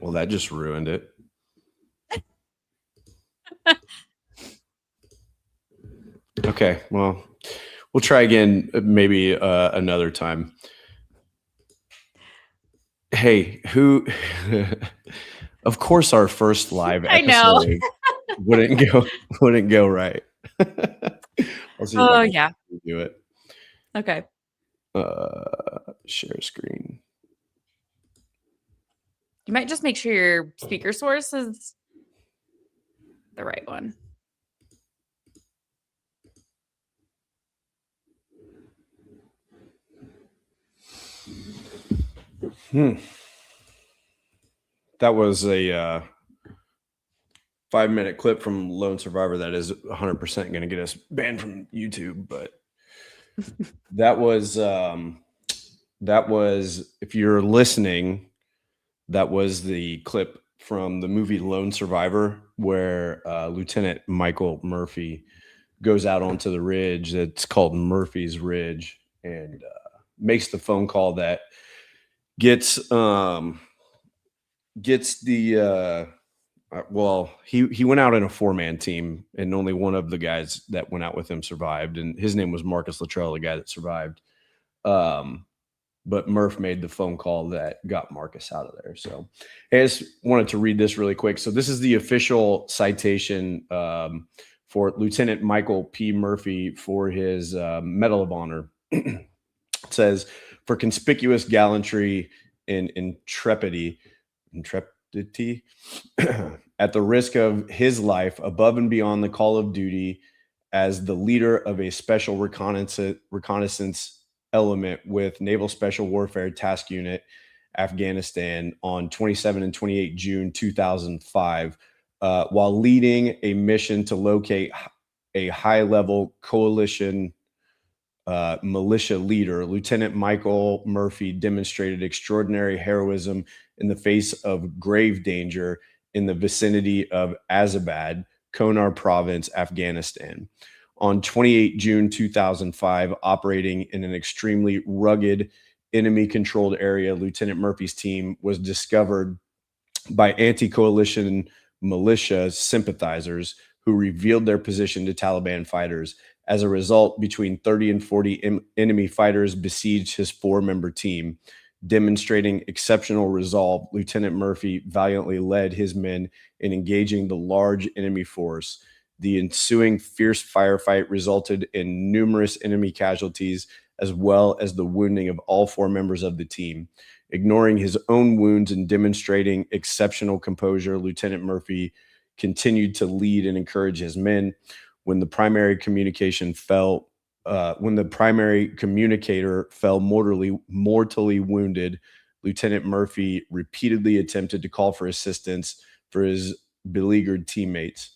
Well, that just ruined it. Okay, well, we'll try again maybe another time. Hey, who? Of course, our first live I know. episode wouldn't go right. I'll see if I can do it. Okay. Share screen. You might just make sure your speaker source is the right one. That was a 5-minute clip from Lone Survivor that is 100% going to get us banned from YouTube. But that was, if you're listening, that was the clip from the movie Lone Survivor, where Lieutenant Michael Murphy goes out onto the ridge that's called Murphy's Ridge and makes the phone call that gets the well, he went out in a 4-man team, and only one of the guys that went out with him survived, and his name was Marcus Luttrell, the guy that survived. But Murph made the phone call that got Marcus out of there. So I just wanted to read this really quick. So this is the official citation for Lieutenant Michael P. Murphy for his Medal of Honor. It says, for conspicuous gallantry and intrepidity at the risk of his life above and beyond the call of duty as the leader of a special reconnaissance element with Naval Special Warfare Task Unit, Afghanistan, on 27 and 28 June 2005, while leading a mission to locate a high-level coalition militia leader. Lieutenant Michael Murphy demonstrated extraordinary heroism in the face of grave danger in the vicinity of Azabad, Konar Province, Afghanistan. On 28 June 2005, operating in an extremely rugged, enemy-controlled area, Lieutenant Murphy's team was discovered by anti-coalition militia sympathizers who revealed their position to Taliban fighters. As a result, between 30 and 40 enemy fighters besieged his 4-member team. Demonstrating exceptional resolve, Lieutenant Murphy valiantly led his men in engaging the large enemy force. The ensuing fierce firefight resulted in numerous enemy casualties, as well as the wounding of all 4 members of the team. Ignoring his own wounds and demonstrating exceptional composure, Lieutenant Murphy continued to lead and encourage his men. When the primary communicator fell mortally wounded, Lieutenant Murphy repeatedly attempted to call for assistance for his beleaguered teammates.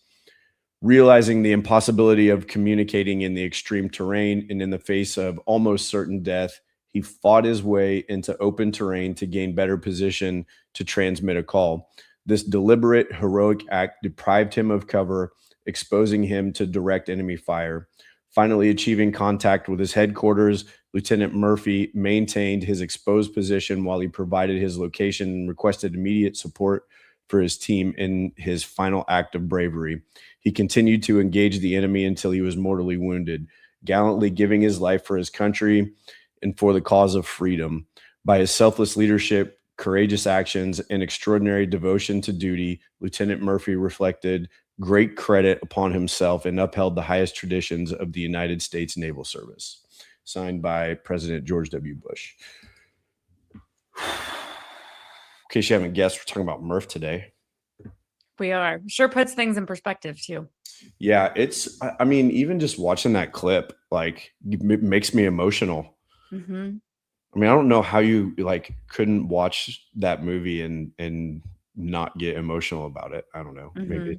Realizing the impossibility of communicating in the extreme terrain and in the face of almost certain death, he fought his way into open terrain to gain better position to transmit a call. This deliberate, heroic act deprived him of cover, exposing him to direct enemy fire. Finally achieving contact with his headquarters, Lieutenant Murphy maintained his exposed position while he provided his location and requested immediate support for his team in his final act of bravery. He continued to engage the enemy until he was mortally wounded, gallantly giving his life for his country and for the cause of freedom. By his selfless leadership, courageous actions, and extraordinary devotion to duty, Lieutenant Murphy reflected great credit upon himself and upheld the highest traditions of the United States Naval Service. Signed by President George W. Bush. In case you haven't guessed, we're talking about Murph today. We are. Sure puts things in perspective, too. Yeah, I mean, even just watching that clip, like, it makes me emotional. Mm-hmm. I mean, I don't know how you, like, couldn't watch that movie and not get emotional about it. I don't know. Mm-hmm.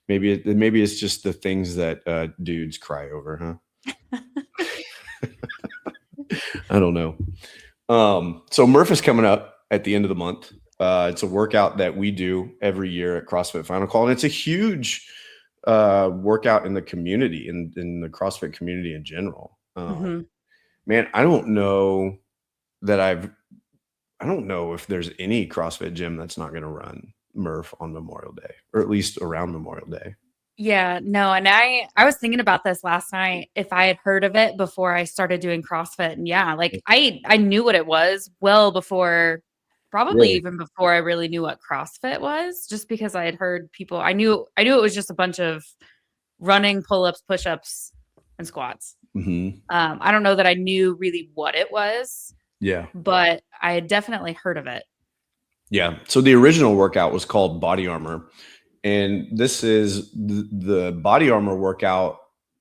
Maybe it's just the things that dudes cry over, huh? I don't know. So Murph is coming up at the end of the month. It's a workout that we do every year at CrossFit Final Call, and it's a huge workout in the community, in the CrossFit community in general. Man, I don't know that I don't know if there's any CrossFit gym that's not going to run Murph on Memorial Day, or at least around Memorial Day. Yeah, no, and I was thinking about this last night if I had heard of it before I started doing CrossFit. And yeah, like I knew what it was well before, probably Really? even before I really knew what CrossFit was, just because I had heard people. I knew it was just a bunch of running, pull-ups, push-ups, and squats. Mm-hmm. I don't know that I knew really what it was, Yeah. but I had definitely heard of it. Yeah. So the original workout was called Body Armor. And this is the Body Armor workout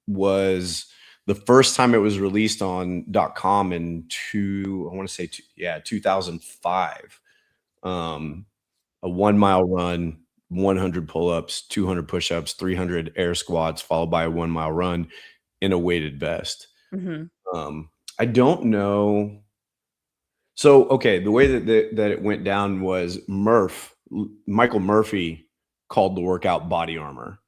was the first time it was released on .com in 2005. A 1 mile run, 100 pull-ups, 200 push-ups, 300 air squats, followed by a 1 mile run in a weighted vest. Mm-hmm. I don't know. So, okay, the way that it went down was Michael Murphy called the workout Body Armor.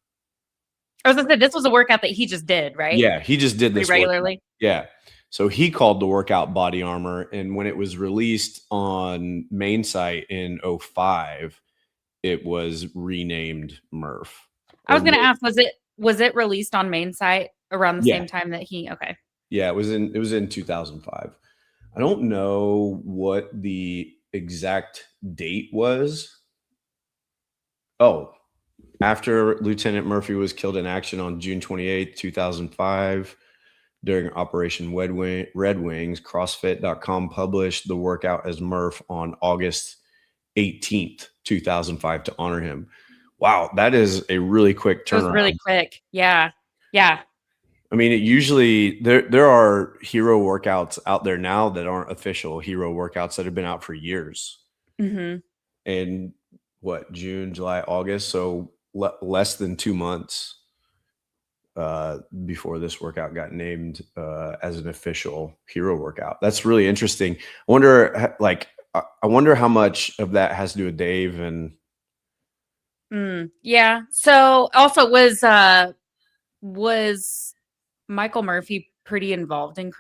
I was gonna say this was a workout that he just did, right? Yeah, he just did Pretty this workout. regularly. Yeah. So he called the workout Body Armor, and when it was released on main site in 05, it was renamed Murph. I was gonna ask, was it released on main site around the Yeah. same time that he? Okay. Yeah, it was in 2005. I don't know what the exact date was. Oh, after Lieutenant Murphy was killed in action on June 28th, 2005, during Operation Red Wings, CrossFit.com published the workout as Murph on August 18th, 2005 to honor him. Wow, that is a really quick turnaround. It was really quick. Yeah. Yeah. I mean, it usually there are hero workouts out there now that aren't official hero workouts that have been out for years. Mm-hmm. And what, June, July, August, so less than 2 months before this workout got named as an official hero workout. That's really interesting. I wonder how much of that has to do with Dave and yeah. So also was Michael Murphy pretty involved in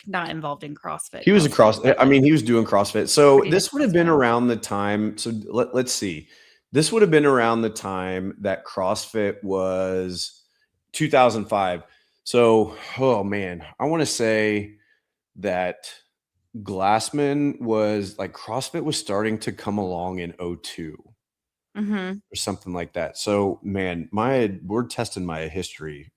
not involved in CrossFit? he was he was doing CrossFit. So this would have been around the time. So let's see. This would have been around the time that CrossFit was 2005. So, oh man, I want to say that Glassman was like CrossFit was starting to come along in 02 Mm-hmm. or something like that. So, man, we're testing my history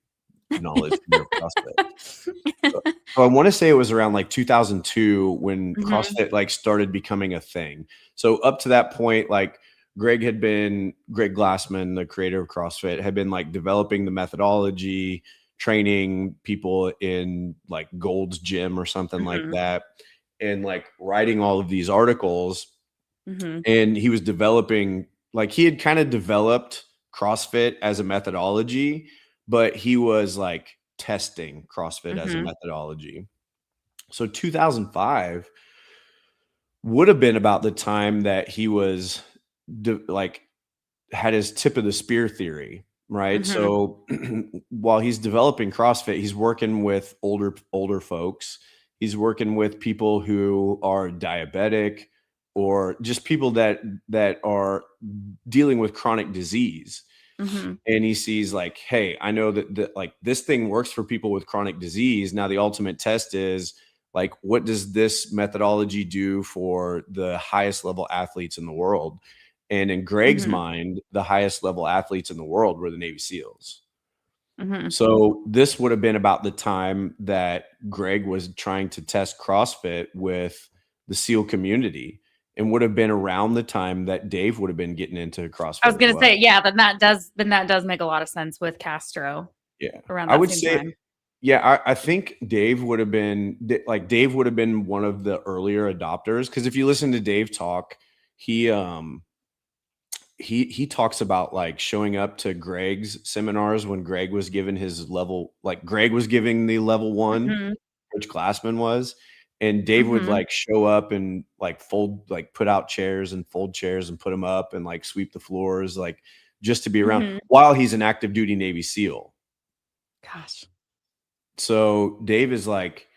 knowledge here of CrossFit. So I want to say it was around like 2002 when Mm-hmm. CrossFit like started becoming a thing. So up to that point, like Greg Glassman, the creator of CrossFit, had been like developing the methodology, training people in like Gold's Gym or something like that, and like writing all of these articles. And he was developing, like he had kind of developed CrossFit as a methodology, but he was like testing CrossFit as a methodology. So 2005 would have been about the time that he was had his tip of the spear theory, right? So while he's developing CrossFit, he's working with older folks. He's working with people who are diabetic or just people that are dealing with chronic disease. And he sees like, hey, I know that like this thing works for people with chronic disease. Now the ultimate test is like, what does this methodology do for the highest level athletes in the world? And in Greg's mind, the highest level athletes in the world were the Navy SEALs. So this would have been about the time that Greg was trying to test CrossFit with the SEAL community, and would have been around the time that Dave would have been getting into CrossFit. I was going to say, yeah, then that does make a lot of sense with Castro. Yeah. Around that same time. Yeah, I think Dave would have been one of the earlier adopters. Because if you listen to Dave talk, he talks about like showing up to Greg's seminars when Greg was given his level, like Greg was giving the level 1, which Glassman was. And Dave would like show up and like put out chairs and fold chairs and put them up and like sweep the floors, like just to be around while he's an active duty Navy SEAL. Gosh. So Dave is like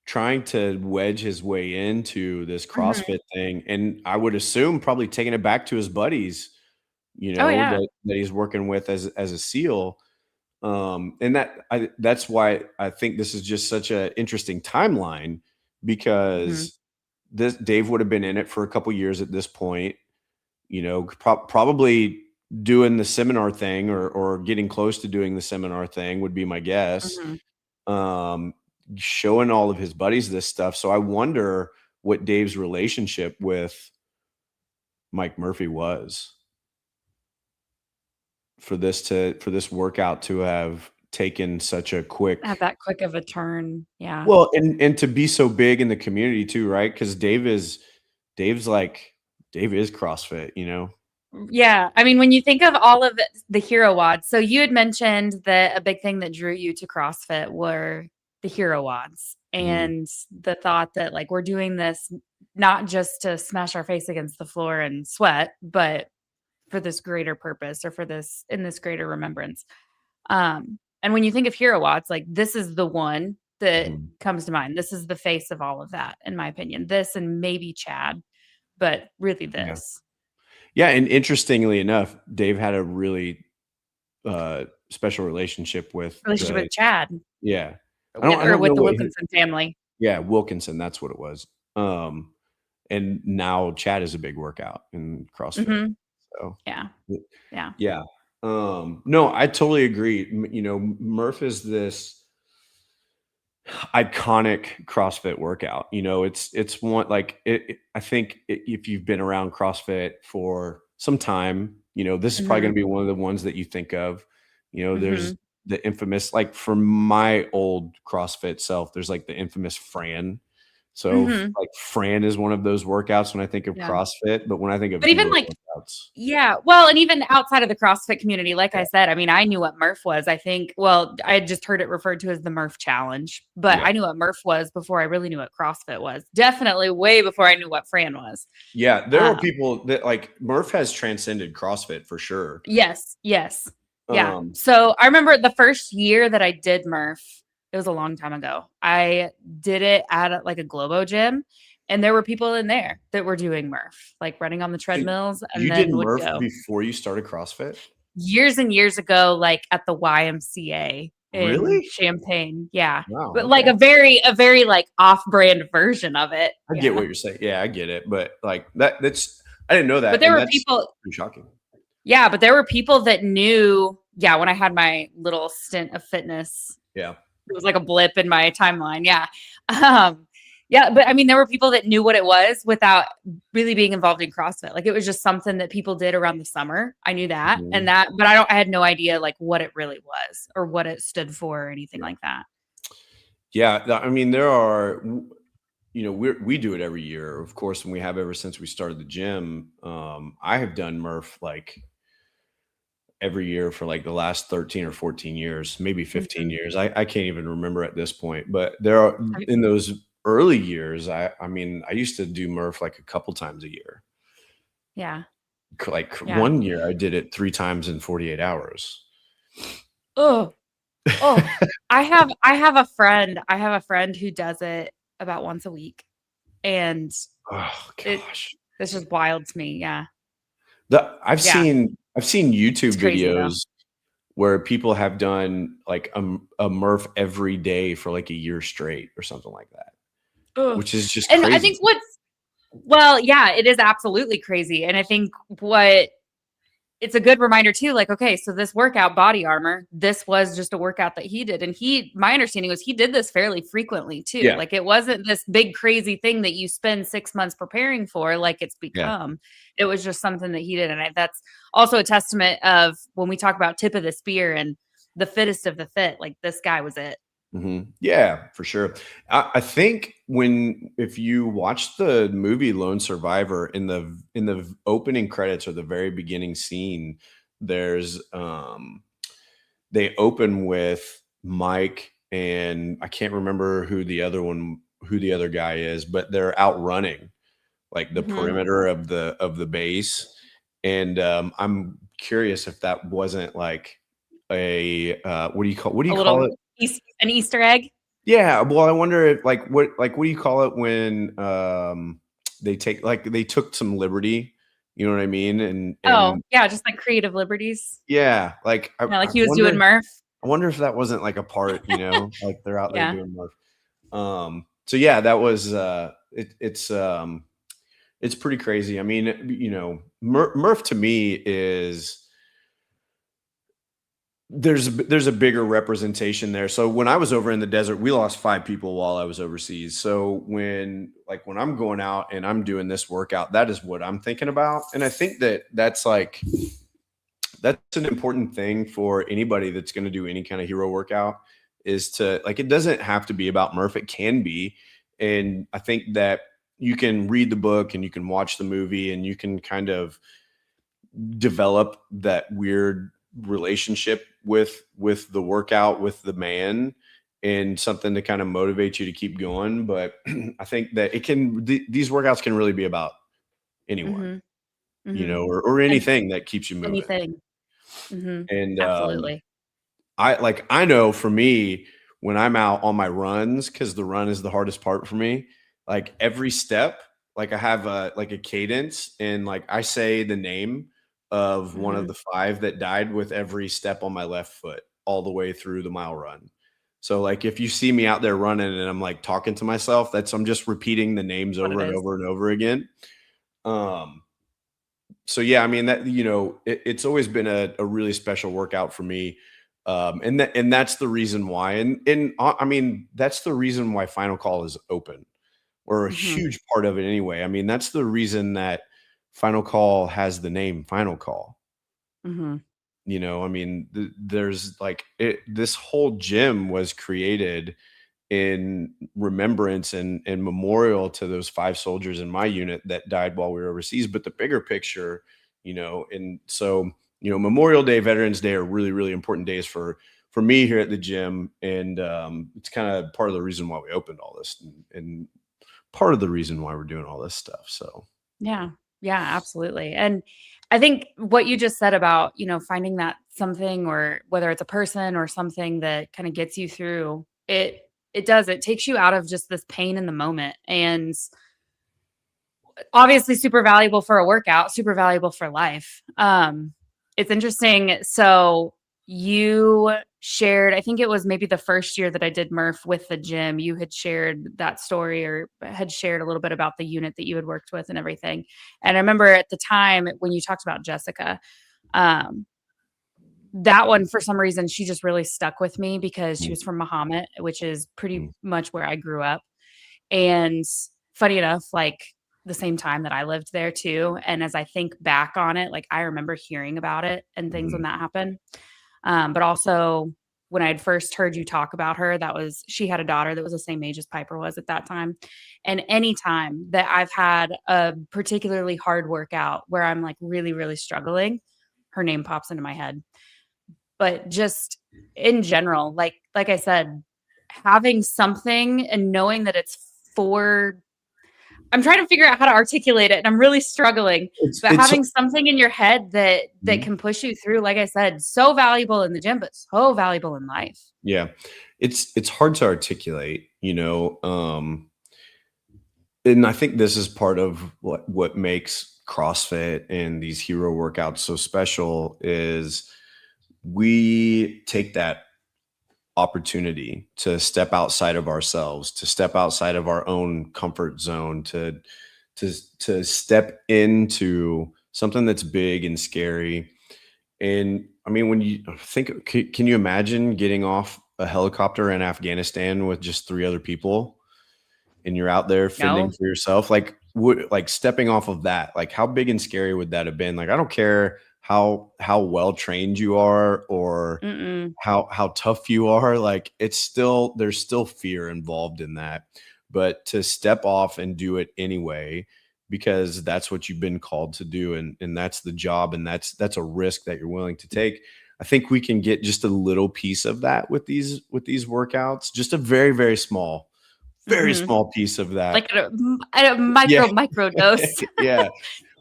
trying to wedge his way into this Mhm. CrossFit thing, and I would assume probably taking it back to his buddies, Oh, yeah. that he's working with as a SEAL. And that's why I think this is just such an interesting timeline, Mhm. because this Dave would have been in it for a couple years at this point, probably doing the seminar thing, or getting close to doing the seminar thing would be my guess. Mhm. Um, Showing all of his buddies this stuff. So I wonder what Dave's relationship with Mike Murphy was for this workout to have taken such a Have quick. that quick of a turn. Yeah. Well, and to be so big in the community too, right? Because Dave's like Dave is CrossFit, Yeah. I mean, when you think of all of the Hero WODs, so you had mentioned that a big thing that drew you to CrossFit were the Hero WODs Mhm, and the thought that like we're doing this not just to smash our face against the floor and sweat, but for this greater purpose or for this in this greater remembrance. And when you think of Hero WODs, like this is the one that mhm. comes to mind. This is the face of all of that, in my opinion. This and maybe Chad, but really Yeah. this Yeah, and interestingly enough, Dave had a really, special relationship with relationship the. with Chad. Yeah. With I or don't know with the what his. Wilkinson family. Yeah, Wilkinson, that's what it was. And now Chad is a big workout in CrossFit. Mhm. So, Yeah. y Yeah. yeah. No, I totally agree. Murph is this iconic CrossFit workout. It's one like I think if you've been around CrossFit for some time, this is probably going Mhm. to be one of the ones that you think of. There's Mhm. the infamous, like for my old CrossFit self, there's like the infamous Fran. So Mhm. like Fran is one of those workouts when I think of Yeah. CrossFit, but when I think of But even Hero like workouts, yeah, well, and even outside of the CrossFit community, like yeah, I said, I mean, I knew what Murph was. I think, well, I had just heard it referred to as the Murph Challenge, but yeah. I knew what Murph was before I really knew what CrossFit was. Definitely way before I knew what Fran was. Yeah, there are Um, people that like Murph has transcended CrossFit for sure. yes, yes. Yeah. Um, So I remember the first year that I did Murph, it was a long time ago. I did it at like a Globo gym, and there were people in there that were doing Murph, like running on the so treadmills and you did then would Murph go. before you started CrossFit? Years and years ago, like, at the YMCA in Really? Champaign, yeah, Wow, but, like, okay. a very, like, off-brand version of it, I get yeah, what you're saying. Yeah, I get it, but, like, that's I didn't know but that, there and were that's people pretty shocking. yeah, but there were people that knew yeah, when I had my little stint of fitness Yeah. it was like a blip in my timeline, yeah. Um, yeah, but I mean, there were people that knew what it was without really being involved in CrossFit. Like it was just something that people did around the summer. I knew that and Mhm. that, but I had no idea like what it really was or what it stood for or anything Yeah. like that. Yeah, I mean, there are we do it every year, of course, and we have ever since we started the gym. I have done Murph, like, every year for, like, the last 13 or 14 years, maybe 15 Mhm. years. I can't even remember at this point, but there are I in those early years, I mean, I used to do Murph, like, a couple times a year. yeah, Like, yeah. one year, I did it 3 times in 48 hours. Oh, oh, I have a friend who does it about once a week, and Oh it gosh. it's just wild to me. Yeah, The yeah. I've seen It's YouTube crazy though. videos where people have done, like, a Murph every day for, like, a year straight or something like that, Ugh. which is just And I crazy think to me. what's well, yeah, it is absolutely crazy. And I think what it's a good reminder too, like, okay, so this workout, body armor, this was just a workout that he did. And my understanding was he did this fairly frequently too. Yeah, Like it wasn't this big crazy thing that you spend 6 months preparing for, like it's yeah. become. It was just something that he did. And that's also a testament of when we talk about tip of the spear and the fittest of the fit, like this guy was it. Mhm. Yeah, for sure. I think if you watch the movie Lone Survivor, in the opening credits or the very beginning scene, there's, they open with Mike, and I can't remember who the other guy is, but they're out running, like, the Mhm. perimeter of the base, and, I'm curious if that wasn't, like, what do you A call little it? an Easter egg. Yeah, well, I wonder if what do you call it when they took some liberty, you know what I mean? Oh, And yeah, just like creative liberties. yeah, like Yeah, like he was doing Murph. I wonder if that wasn't like a part, like they're out there Yeah. doing Murph. So yeah, that was it's pretty crazy. I mean, Murph to me is there's a bigger representation there. So when I was over in the desert, we lost 5 people while I was overseas. So when I'm going out and I'm doing this workout, that is what I'm thinking about. And I think that's an important thing for anybody that's going to do any kind of hero workout is to it doesn't have to be about Murph. It can be. And I think that you can read the book and you can watch the movie and you can kind of develop that weird relationship with the workout with the man and something to kind of motivate you to keep going. But I think that these workouts can really be about anyone, Mhm. Mhm. or And anything that keeps you moving. anything. Mhm. And Absolutely. I know for me, when I'm out on my runs, because the run is the hardest part for me, like every step, like I have a cadence and like I say the name of one of Mhm. the 5 that died with every step on my left foot all the way through the mile run. So like if you see me out there running and I'm like talking to myself, I'm just repeating the names What it over and is. over and over again. Um, so yeah, I mean that it's always been a really special workout for me, and that's the reason why. I mean that's the reason why Final Call is open, or a Mhm. huge part of it anyway. I mean that's the reason that Final Call has the name Final Call. Mhm. I mean there's this whole gym was created in remembrance and memorial to those 5 soldiers in my unit that died while we were overseas. But the bigger picture, and so Memorial Day, Veterans Day are really really important days for me here at the gym, and it's kind of part of the reason why we opened all this, and part of the reason why we're doing all this stuff. So Yeah. Yeah, absolutely. And I think what you just said about, finding that something or whether it's a person or something that kind of gets you through, it takes you out of just this pain in the moment. And obviously super valuable for a workout, super valuable for life. It's interesting. So you shared, I think it was maybe the first year that I did Murph with the gym, you had shared that story or had shared a little bit about the unit that you had worked with and everything. And I remember at the time when you talked about Jessica, um, that one for some reason she just really stuck with me because she mm, was from Muhammad, which is pretty mm, much where I grew up. And funny enough, like the same time that I lived there too. And as I think back on it, like I remember hearing about it and things when mm, that happened. But also when I had first heard you talk about her, she had a daughter that was the same age as Piper was at that time. And anytime that I've had a particularly hard workout where I'm like really, really struggling, her name pops into my head. But just in general, like I said, having something and knowing that it's for I'm trying to figure out how to articulate it and I'm really struggling, but it's having something in your head that mm, can push you through, like I said, so valuable in the gym, but so valuable in life. yeah, it's hard to articulate, and I think this is part of what makes CrossFit and these hero workouts so special is we take that opportunity to step outside of ourselves, to step outside of our own comfort zone, to step into something that's big and scary. And I mean, when you think, can you imagine getting off a helicopter in Afghanistan with just 3 other people? And you're out there fending No. for yourself, like stepping off of that, like how big and scary would that have been? Like I don't care how well trained you are or Mm-mm. how tough you are, like there's still fear involved in that. But to step off and do it anyway because that's what you've been called to do, and that's the job, and that's a risk that you're willing to take. I think we can get just a little piece of that with these workouts, just a very very Mm-hmm. small piece of that. Like at a Yeah. micro dose. Yeah.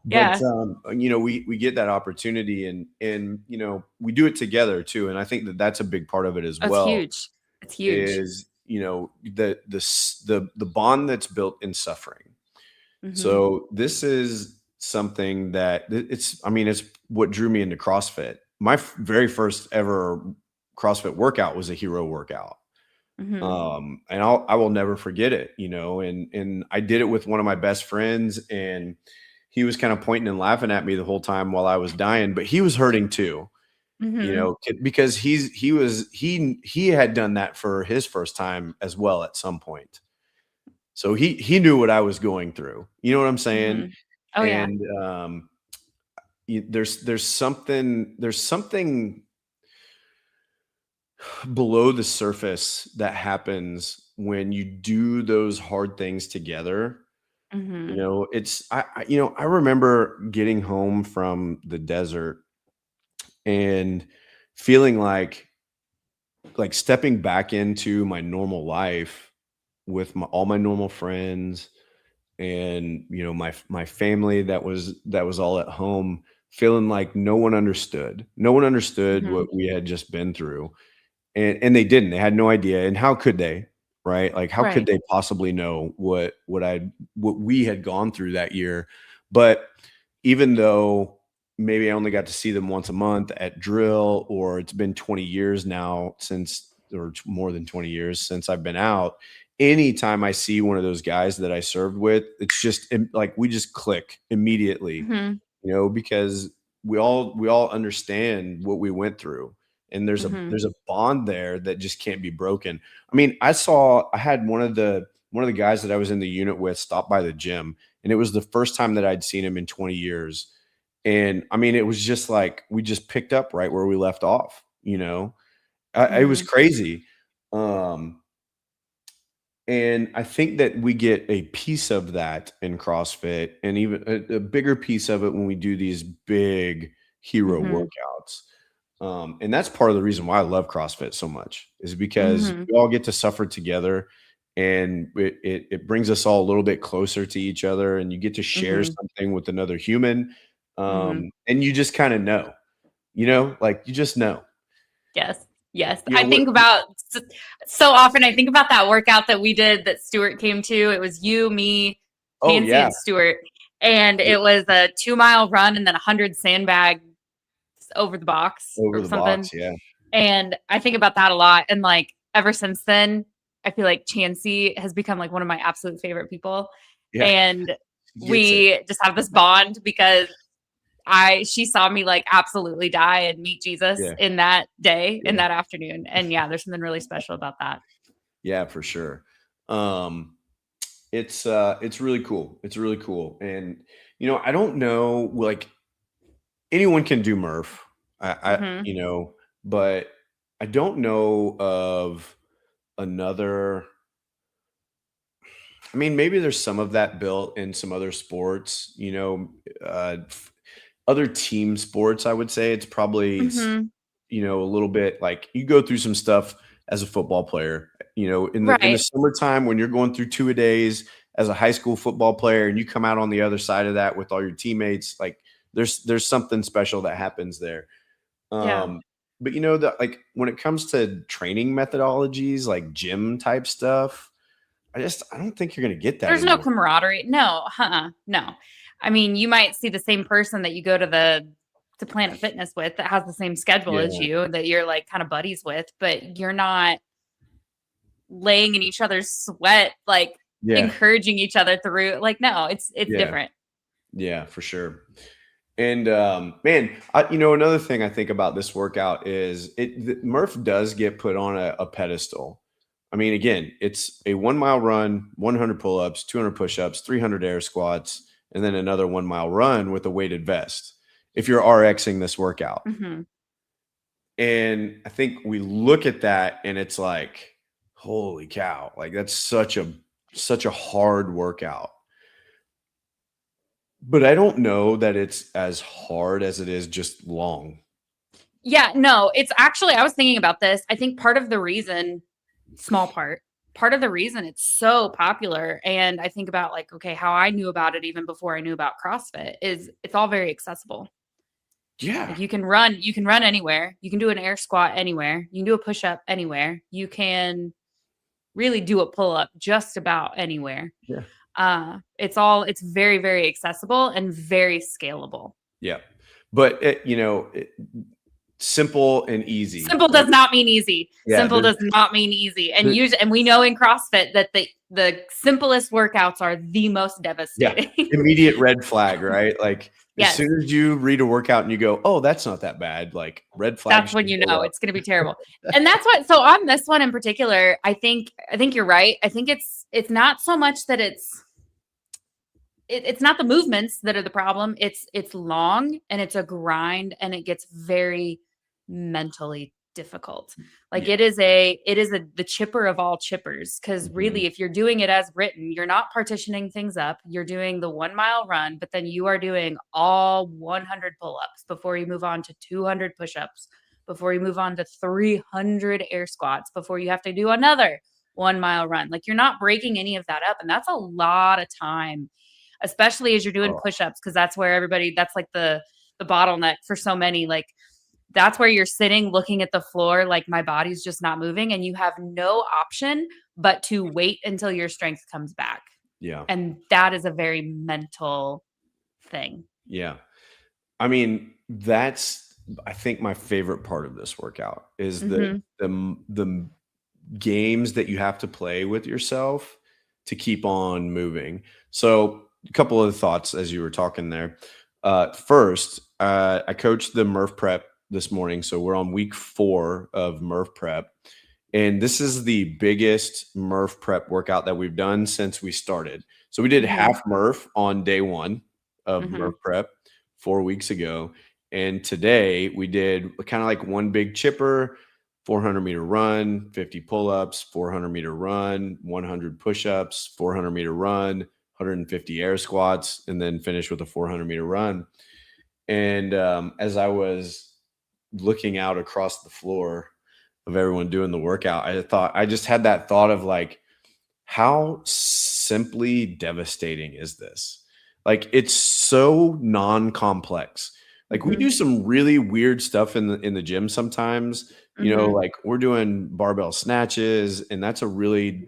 But, Yeah. we get that opportunity, and we do it together too, and I think that that's a big part of it as That's well, huge. It's huge. is the bond that's built in suffering. Mhm. So this is something that it's what drew me into CrossFit. My very first ever CrossFit workout was a hero workout. Mhm. And I will never forget it, and I did it with one of my best friends, and he was kind of pointing and laughing at me the whole time while I was dying, but he was hurting too, Mhm. because he had done that for his first time as well at some point. So he knew what I was going through. You know what I'm saying? Mhm. Oh, yeah. And there's something below the surface that happens when you do those hard things together. Mhm. It's I remember getting home from the desert and feeling like stepping back into my normal life with all my normal friends, and my family that was all at home, feeling like no one understood Mhm. what we had just been through. And they had no idea, and how could they, right? Like, how could Right. they possibly know what we had gone through that year? But even though maybe I only got to see them once a month at drill, or it's been 20 years now since, or more than 20 years since I've been out, anytime I see one of those guys that I served with, it's just like we just click immediately, Mhm. because we all understand what we went through, and there's a Mhm. there's a bond there that just can't be broken. I mean, I had one of the guys that I was in the unit with stop by the gym, and it was the first time that I'd seen him in 20 years. And I mean, it was just like we just picked up right where we left off. It was Mhm. crazy. Um and I think that we get a piece of that in CrossFit, and even a bigger piece of it when we do these big hero Mhm. workouts. And that's part of the reason why I love CrossFit so much, is because Mhm. we all get to suffer together, and it brings us all a little bit closer to each other, and you get to share Mhm. something with another human. Mhm. And you just kind of know, like you just know, Yes. Yes. you know I what. think about so often I think about that workout that we did that Stuart came to. It was you, me, Oh Nancy, yeah. and Stuart. And it was a 2-mile run and then 100 sandbags over the box Over or the something. box, yeah. And I think about that a lot. And like ever since then, I feel like Chansey has become like one of my absolute favorite people. Yeah. And He gets it. we just have this bond because she saw me like absolutely die and meet Jesus Yeah. in that day, in Yeah. that afternoon. And yeah, there's something really special about that. Yeah, for sure. Um, it's really cool. It's really cool. And I don't know, like, anyone can do Murph. I Hmm. but I don't know of another. I mean, maybe there's some of that built in some other sports, other team sports. I would say it's probably Hmm. a little bit like you go through some stuff as a football player, in the Right. summertime when you're going through two a days as a high school football player, and you come out on the other side of that with all your teammates. Like, there's something special that happens there. Yeah. um but that, like, when it comes to training methodologies, like gym type stuff, I don't think you're gonna get that There's no anymore. camaraderie. No, no. I mean, you might see the same person that you go to Planet Fitness with that has the same schedule as Yeah, you that you're like kind of buddies with, but you're not laying in each other's sweat, like yeah, encouraging each other through. Like, no, it's yeah, different. yeah, for sure. And man, another thing I think about this workout is Murph does get put on a pedestal. I mean, again, it's a 1 mile run, 100 pull-ups, 200 push-ups, 300 air squats, and then another 1 mile run with a weighted vest, if you're RXing this workout. Hmm. And I think we look at that and it's like, holy cow, like that's such a hard workout. But I don't know that it's as hard as it is just long. Yeah, no, it's actually, I was thinking about this. I think part of the reason, small part of the reason it's so popular, and I think about like, okay, how I knew about it even before I knew about CrossFit is it's all very accessible. Yeah. Like you can run anywhere. You can do an air squat anywhere. You can do a push up anywhere. You can really do a pull-up just about anywhere. Yeah. It's very, very accessible and very scalable. Yeah. But simple and easy. Simple does not mean easy. Yeah, Simple does not mean easy. And we know in CrossFit that the simplest workouts are the most devastating. Yeah. Immediate red flag, right? Like Yes. as soon as you read a workout and you go, oh, that's not that bad. Like red flag. That's when you know it's going to be terrible. And that's what, so on this one in particular, I think you're right. I think it's not so much that it's not the movements that are the problem. It's long and it's a grind and it gets very mentally difficult. Like it is the chipper of all chippers. Cause really, if you're doing it as written, you're not partitioning things up. You're doing the 1 mile run, but then you are doing all 100 pull-ups before you move on to 200 push-ups, before you move on to 300 air squats, before you have to do another 1 mile run. Like you're not breaking any of that up. And that's a lot of time, especially as you're doing push-ups. Cause that's where that's like the bottleneck for so many. Like that's where you're sitting looking at the floor, like my body's just not moving, and you have no option but to wait until your strength comes back. Yeah. And that is a very mental thing. Yeah. I mean, that's, I think my favorite part of this workout is the games that you have to play with yourself to keep on moving. So a couple of thoughts as you were talking there. First, I coached the Murph prep this morning. So we're on week 4 of Murph prep. And this is the biggest Murph prep workout that we've done since we started. So we did half Murph on day 1 of Murph prep 4 weeks ago. And today we did kind of like one big chipper, 400-meter run, 50 pull-ups, 400-meter run, 100 push-ups, 400-meter run, 150 air squats, and then finish with a 400-meter run. And as I was looking out across the floor of everyone doing the workout, I just had that thought of like, how simply devastating is this? Like, it's so non-complex. Like we do some really weird stuff in the gym sometimes, you know, like we're doing barbell snatches, and that's a really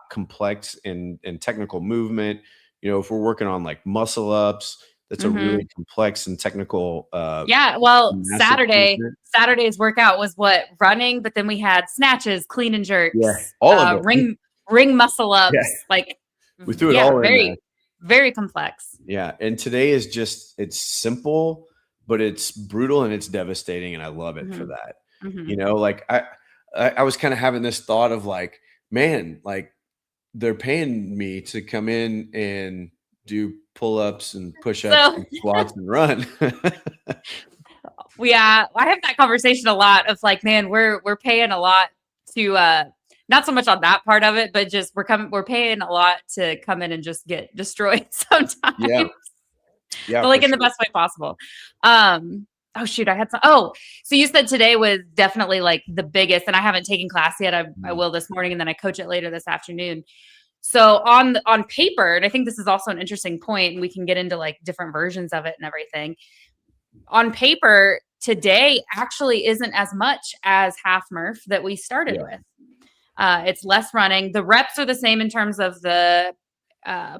complex and technical movement. You know, if we're working on like muscle ups, that's a really complex and technical. Well, Saturday's workout was running, but then we had snatches, clean and jerks, all of it. ring muscle ups. Like we threw it all very, in there. Very complex. Yeah. And today is just, it's simple, but it's brutal and it's devastating. And I love it for that. You know, like I was kind of having this thought of like, man, like they're paying me to come in and do pull-ups and push-ups and squats and run. I have that conversation a lot of like, man, we're paying a lot to not so much on that part of it, but just we're paying a lot to come in and just get destroyed sometimes. Yeah, but like in the best way possible. Oh shoot, I had some. Oh, so you said today was definitely like the biggest, and I haven't taken class yet. I will this morning, and then I coach it later this afternoon. So on paper, and I think this is also an interesting point, and we can get into like different versions of it and everything. On paper, today actually isn't as much as half Murph that we started with. It's less running. The reps are the same in terms of the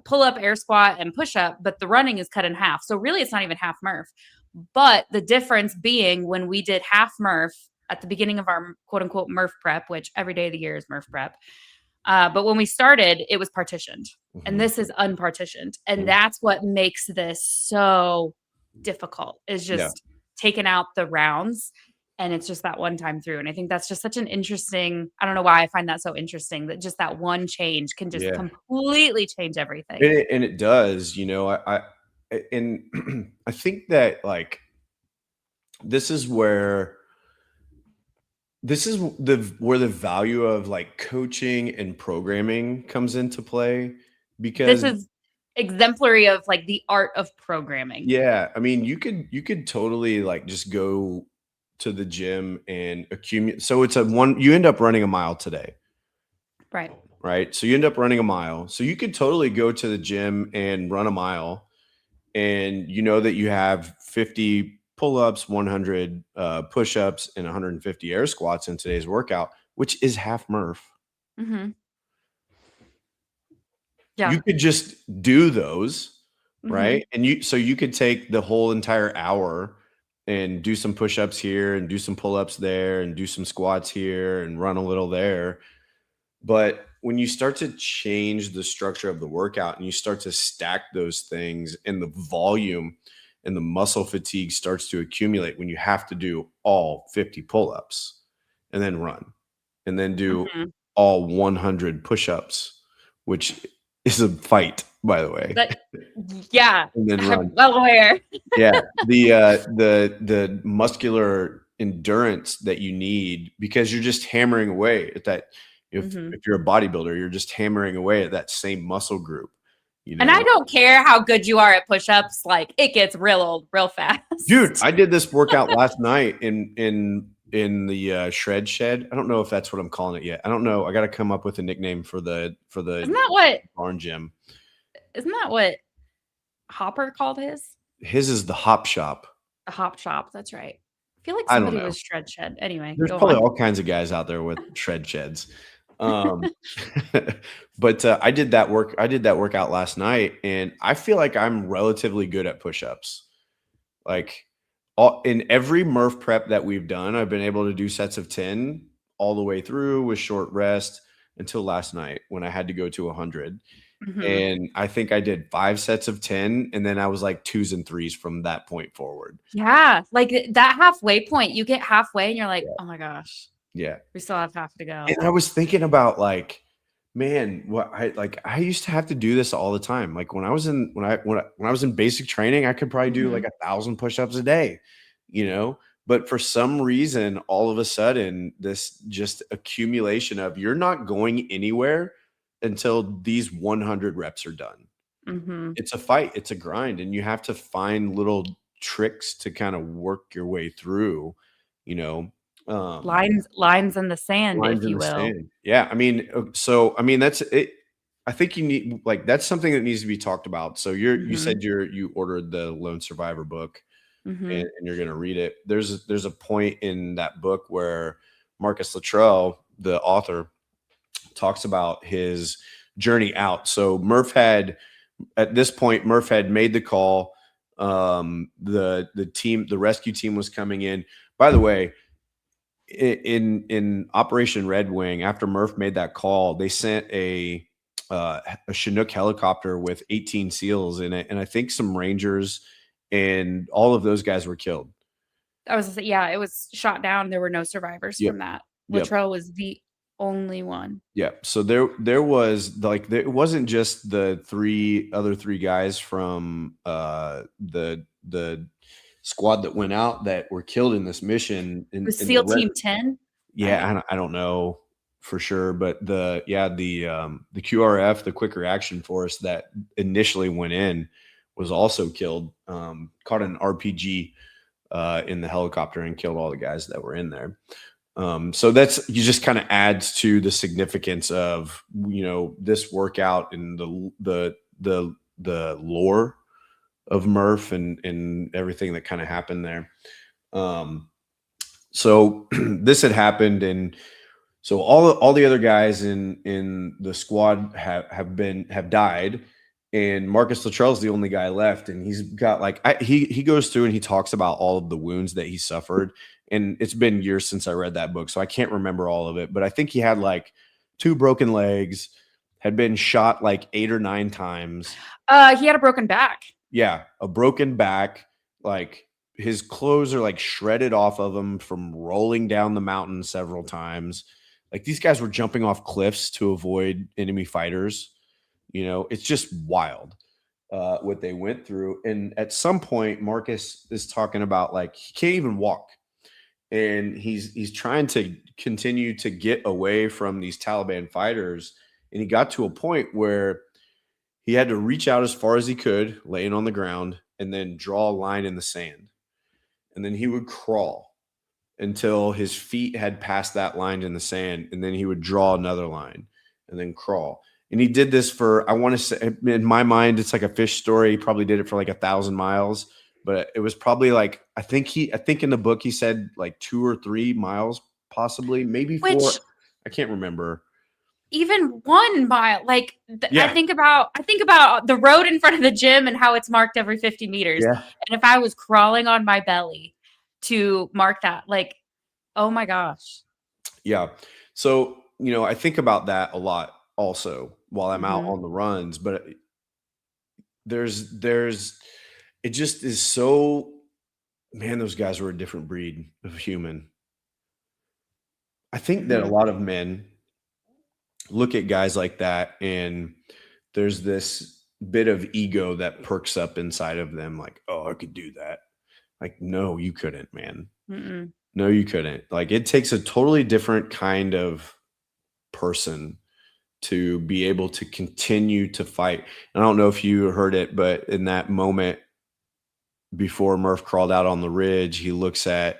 pull-up, air squat, and push-up, but the running is cut in half. So really, it's not even half Murph. But the difference being when we did half Murph at the beginning of our quote-unquote Murph prep, which every day of the year is Murph prep, but when we started, it was partitioned, and this is unpartitioned. And that's what makes this so difficult, is just taking out the rounds, and it's just that one time through. And I think that's just such an interesting, I don't know why I find that so interesting, that just that one change can just completely change everything. And it does, you know, and I think that like, this is where the value of like coaching and programming comes into play, because this is exemplary of like the art of programming. Yeah. I mean, you could totally like just go to the gym and accumulate. So you end up running a mile today. Right. So you end up running a mile. So you could totally go to the gym and run a mile, and you know that you have 50 pull-ups, 100 push-ups, and 150 air squats in today's workout, which is half Murph. you could just do those, Mhm. right? And you could take the whole entire hour and do some push-ups here and do some pull-ups there and do some squats here and run a little there. But when you start to change the structure of the workout and you start to stack those things and the volume and the muscle fatigue starts to accumulate when you have to do all 50 pull-ups and then run and then do Mhm. all 100 push-ups, which is a fight, by the way, But yeah, and then I'm run. well aware. Yeah, the muscular endurance that you need because you're just hammering away at that. Mhm. If you're a bodybuilder, you're just hammering away at that same muscle group, you And I know? don't care how good you are at push-ups, like, it gets real old real Dude, fast. I did this workout last night in the shred shed. I don't know if that's what I'm calling it yet. I don't know. I got to come up with a nickname for the Isn't that what barn gym. isn't that what Hopper called his? His is the hop shop. A hop shop, that's right. I feel like I don't somebody know. was shred shed. Anyway, There's go probably on. all kinds of guys out there with shred sheds. Um, but I did that workout last night, and I feel like I'm relatively good at push-ups. Like in every Murph prep that we've done, I've been able to do sets of 10 all the way through with short rest until last night when I had to go to 100. Mhm. And I think I did 5 sets of 10, and then I was like 2s and 3s from that point forward. Yeah, like, that halfway point, you get halfway and you're like, Yeah. "Oh my gosh, Yeah. we still have half to go." And I was thinking about like, man, what I used to have to do this all the time. Like when I was in when I was in basic training, I could probably do like Mhm. 1,000 push-ups a day, you know? But for some reason, all of a sudden, this just accumulation of you're not going anywhere until these 100 reps are done. Mhm. It's a fight, it's a grind, and you have to find little tricks to kind of work your way through, you know. Lines in the sand, Lines if in you the will. sand. Yeah, I mean, so I mean, that's it. I think you need like that's something that needs to be talked about. So you Mhm. said you ordered the Lone Survivor book Mhm. and you're gonna read it. There's a point in that book where Marcus Luttrell, the author, talks about his journey out. So Murph had at this point, Murph had made the call. The rescue team was coming in. By the way, in Operation Red Wing, after Murph made that call, they sent a Chinook helicopter with 18 SEALs in it, and I think some Rangers, and all of those guys were killed. I was gonna say, yeah, it was shot down, there were no survivors Yep, from that. yep, Latrell was the only one. yep. So there was like it wasn't just the other three guys from the squad that went out that were killed in this mission It was in the SEAL Team 10, Yeah, right? I don't know for sure, but the QRF, the Quick Reaction Force that initially went in was also killed. Caught an RPG in the helicopter and killed all the guys that were in there. So that's you just kind of adds to the significance of this workout and the lore of Murph and everything that kind of happened there. So this had happened, and so all the other guys in the squad have died, and Marcus Luttrell's the only guy left, and he's got like he goes through and he talks about all of the wounds that he suffered, and it's been years since I read that book, so I can't remember all of it, but I think he had like 2 broken legs, had been shot like 8 or 9 times. He had a broken back. Yeah, a broken back, like his clothes are like shredded off of him from rolling down the mountain several times. Like these guys were jumping off cliffs to avoid enemy fighters. It's just wild what they went through. And at some point, Marcus is talking about like he can't even walk, and he's trying to continue to get away from these Taliban fighters. And he got to a point where he had to reach out as far as he could, laying on the ground, and then draw a line in the sand. And then he would crawl until his feet had passed that line in the sand. And then he would draw another line and then crawl. And he did this for, I want to say, in my mind, it's like a fish story. He probably did it for like 1,000 miles, but it was probably like, I think in the book, he said like 2 or 3 miles, possibly, maybe 4. Which I can't remember. even 1 mile, like Yeah. I think about the road in front of the gym and how it's marked every 50 meters. Yeah. And if I was crawling on my belly to mark that, like, oh my gosh. Yeah. So, I think about that a lot also while I'm out Mhm. on the runs, but there's it just is so, man, those guys were a different breed of human. I think that a Mhm. lot of men look at guys like that and there's this bit of ego that perks up inside of them like, "Oh, I could do that." Like, no, you couldn't, man. Mm-mm. No, you couldn't. Like, it takes a totally different kind of person to be able to continue to fight. And I don't know if you heard it, but in that moment before Murph crawled out on the ridge, he looks at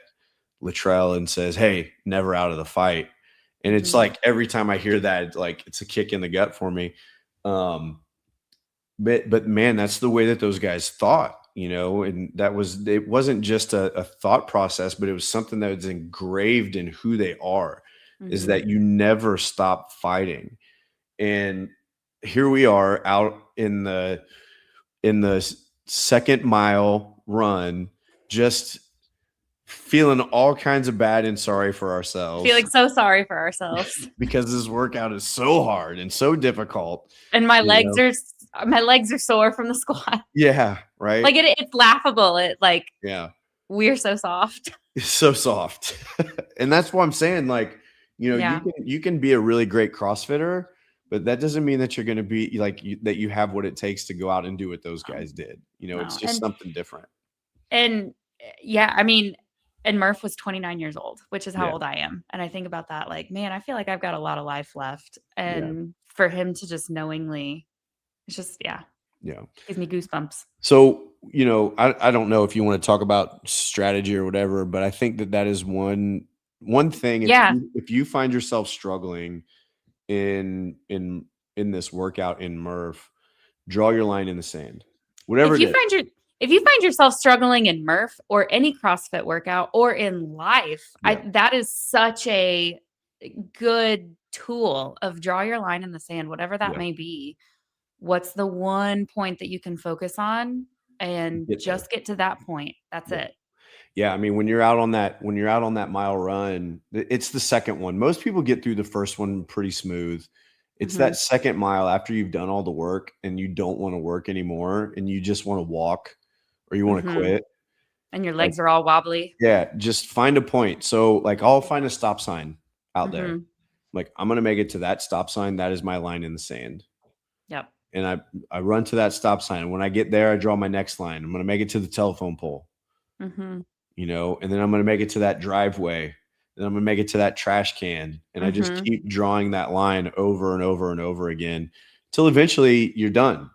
Luttrell and says, "Hey, never out of the fight." And it's Mhm. like every time I hear that, like it's a kick in the gut for me. Um, but man, that's the way that those guys thought, and it wasn't just a thought process, but it was something that was engraved in who they are, is Mhm. that you never stop fighting. And here we are out in the second mile run, just feeling all kinds of bad and sorry for ourselves Feeling so sorry for ourselves. because this workout is so hard and so difficult. And you know my legs are sore from the squat. yeah, right. Like it's laughable. It like Yeah. we're so soft. It's so soft. And that's what I'm saying, like, you Yeah. can be a really great CrossFitter, but that doesn't mean that you're gonna be like that you have what it takes to go out and do what those No. guys did. It's No. just something different. And yeah, I mean, and Murph was 29 years old, which is how Yeah. old I am. And I think about that like, man, I feel like I've got a lot of life left. Yeah. And for him to just knowingly, it's just yeah, Yeah. gives me goosebumps. So, I don't know if you want to talk about strategy or whatever, but I think that is one thing. If Yeah. you find yourself struggling in in in this workout in Murph, draw your line in the sand. Whatever If it you is. find your if you find yourself struggling in Murph or any CrossFit workout or in life, Yeah. that is such a good tool of draw your line in the sand, whatever that Yeah. may be. What's the one point that you can focus on and Get there. just get to that point? That's Yeah. it. Yeah, I mean, when you're out on that mile run, it's the second one. Most people get through the first one pretty smooth. It's Mhm. that second mile after you've done all the work and you don't want to work anymore and you just want to walk or you want to Mhm. quit. And your Like, legs are all wobbly. yeah, just find a point. So, like, I'll find a stop sign out there. Mhm. Like, I'm gonna make it to that stop sign. That is my line in the sand. Yep. And I run to that stop sign. And when I get there, I draw my next line. I'm gonna make it to the telephone pole. Mhm. And then I'm going to make it to that driveway. Then I'm going to make it to that trash can. And I just Mhm. keep drawing that line over and over and over again till eventually you're done.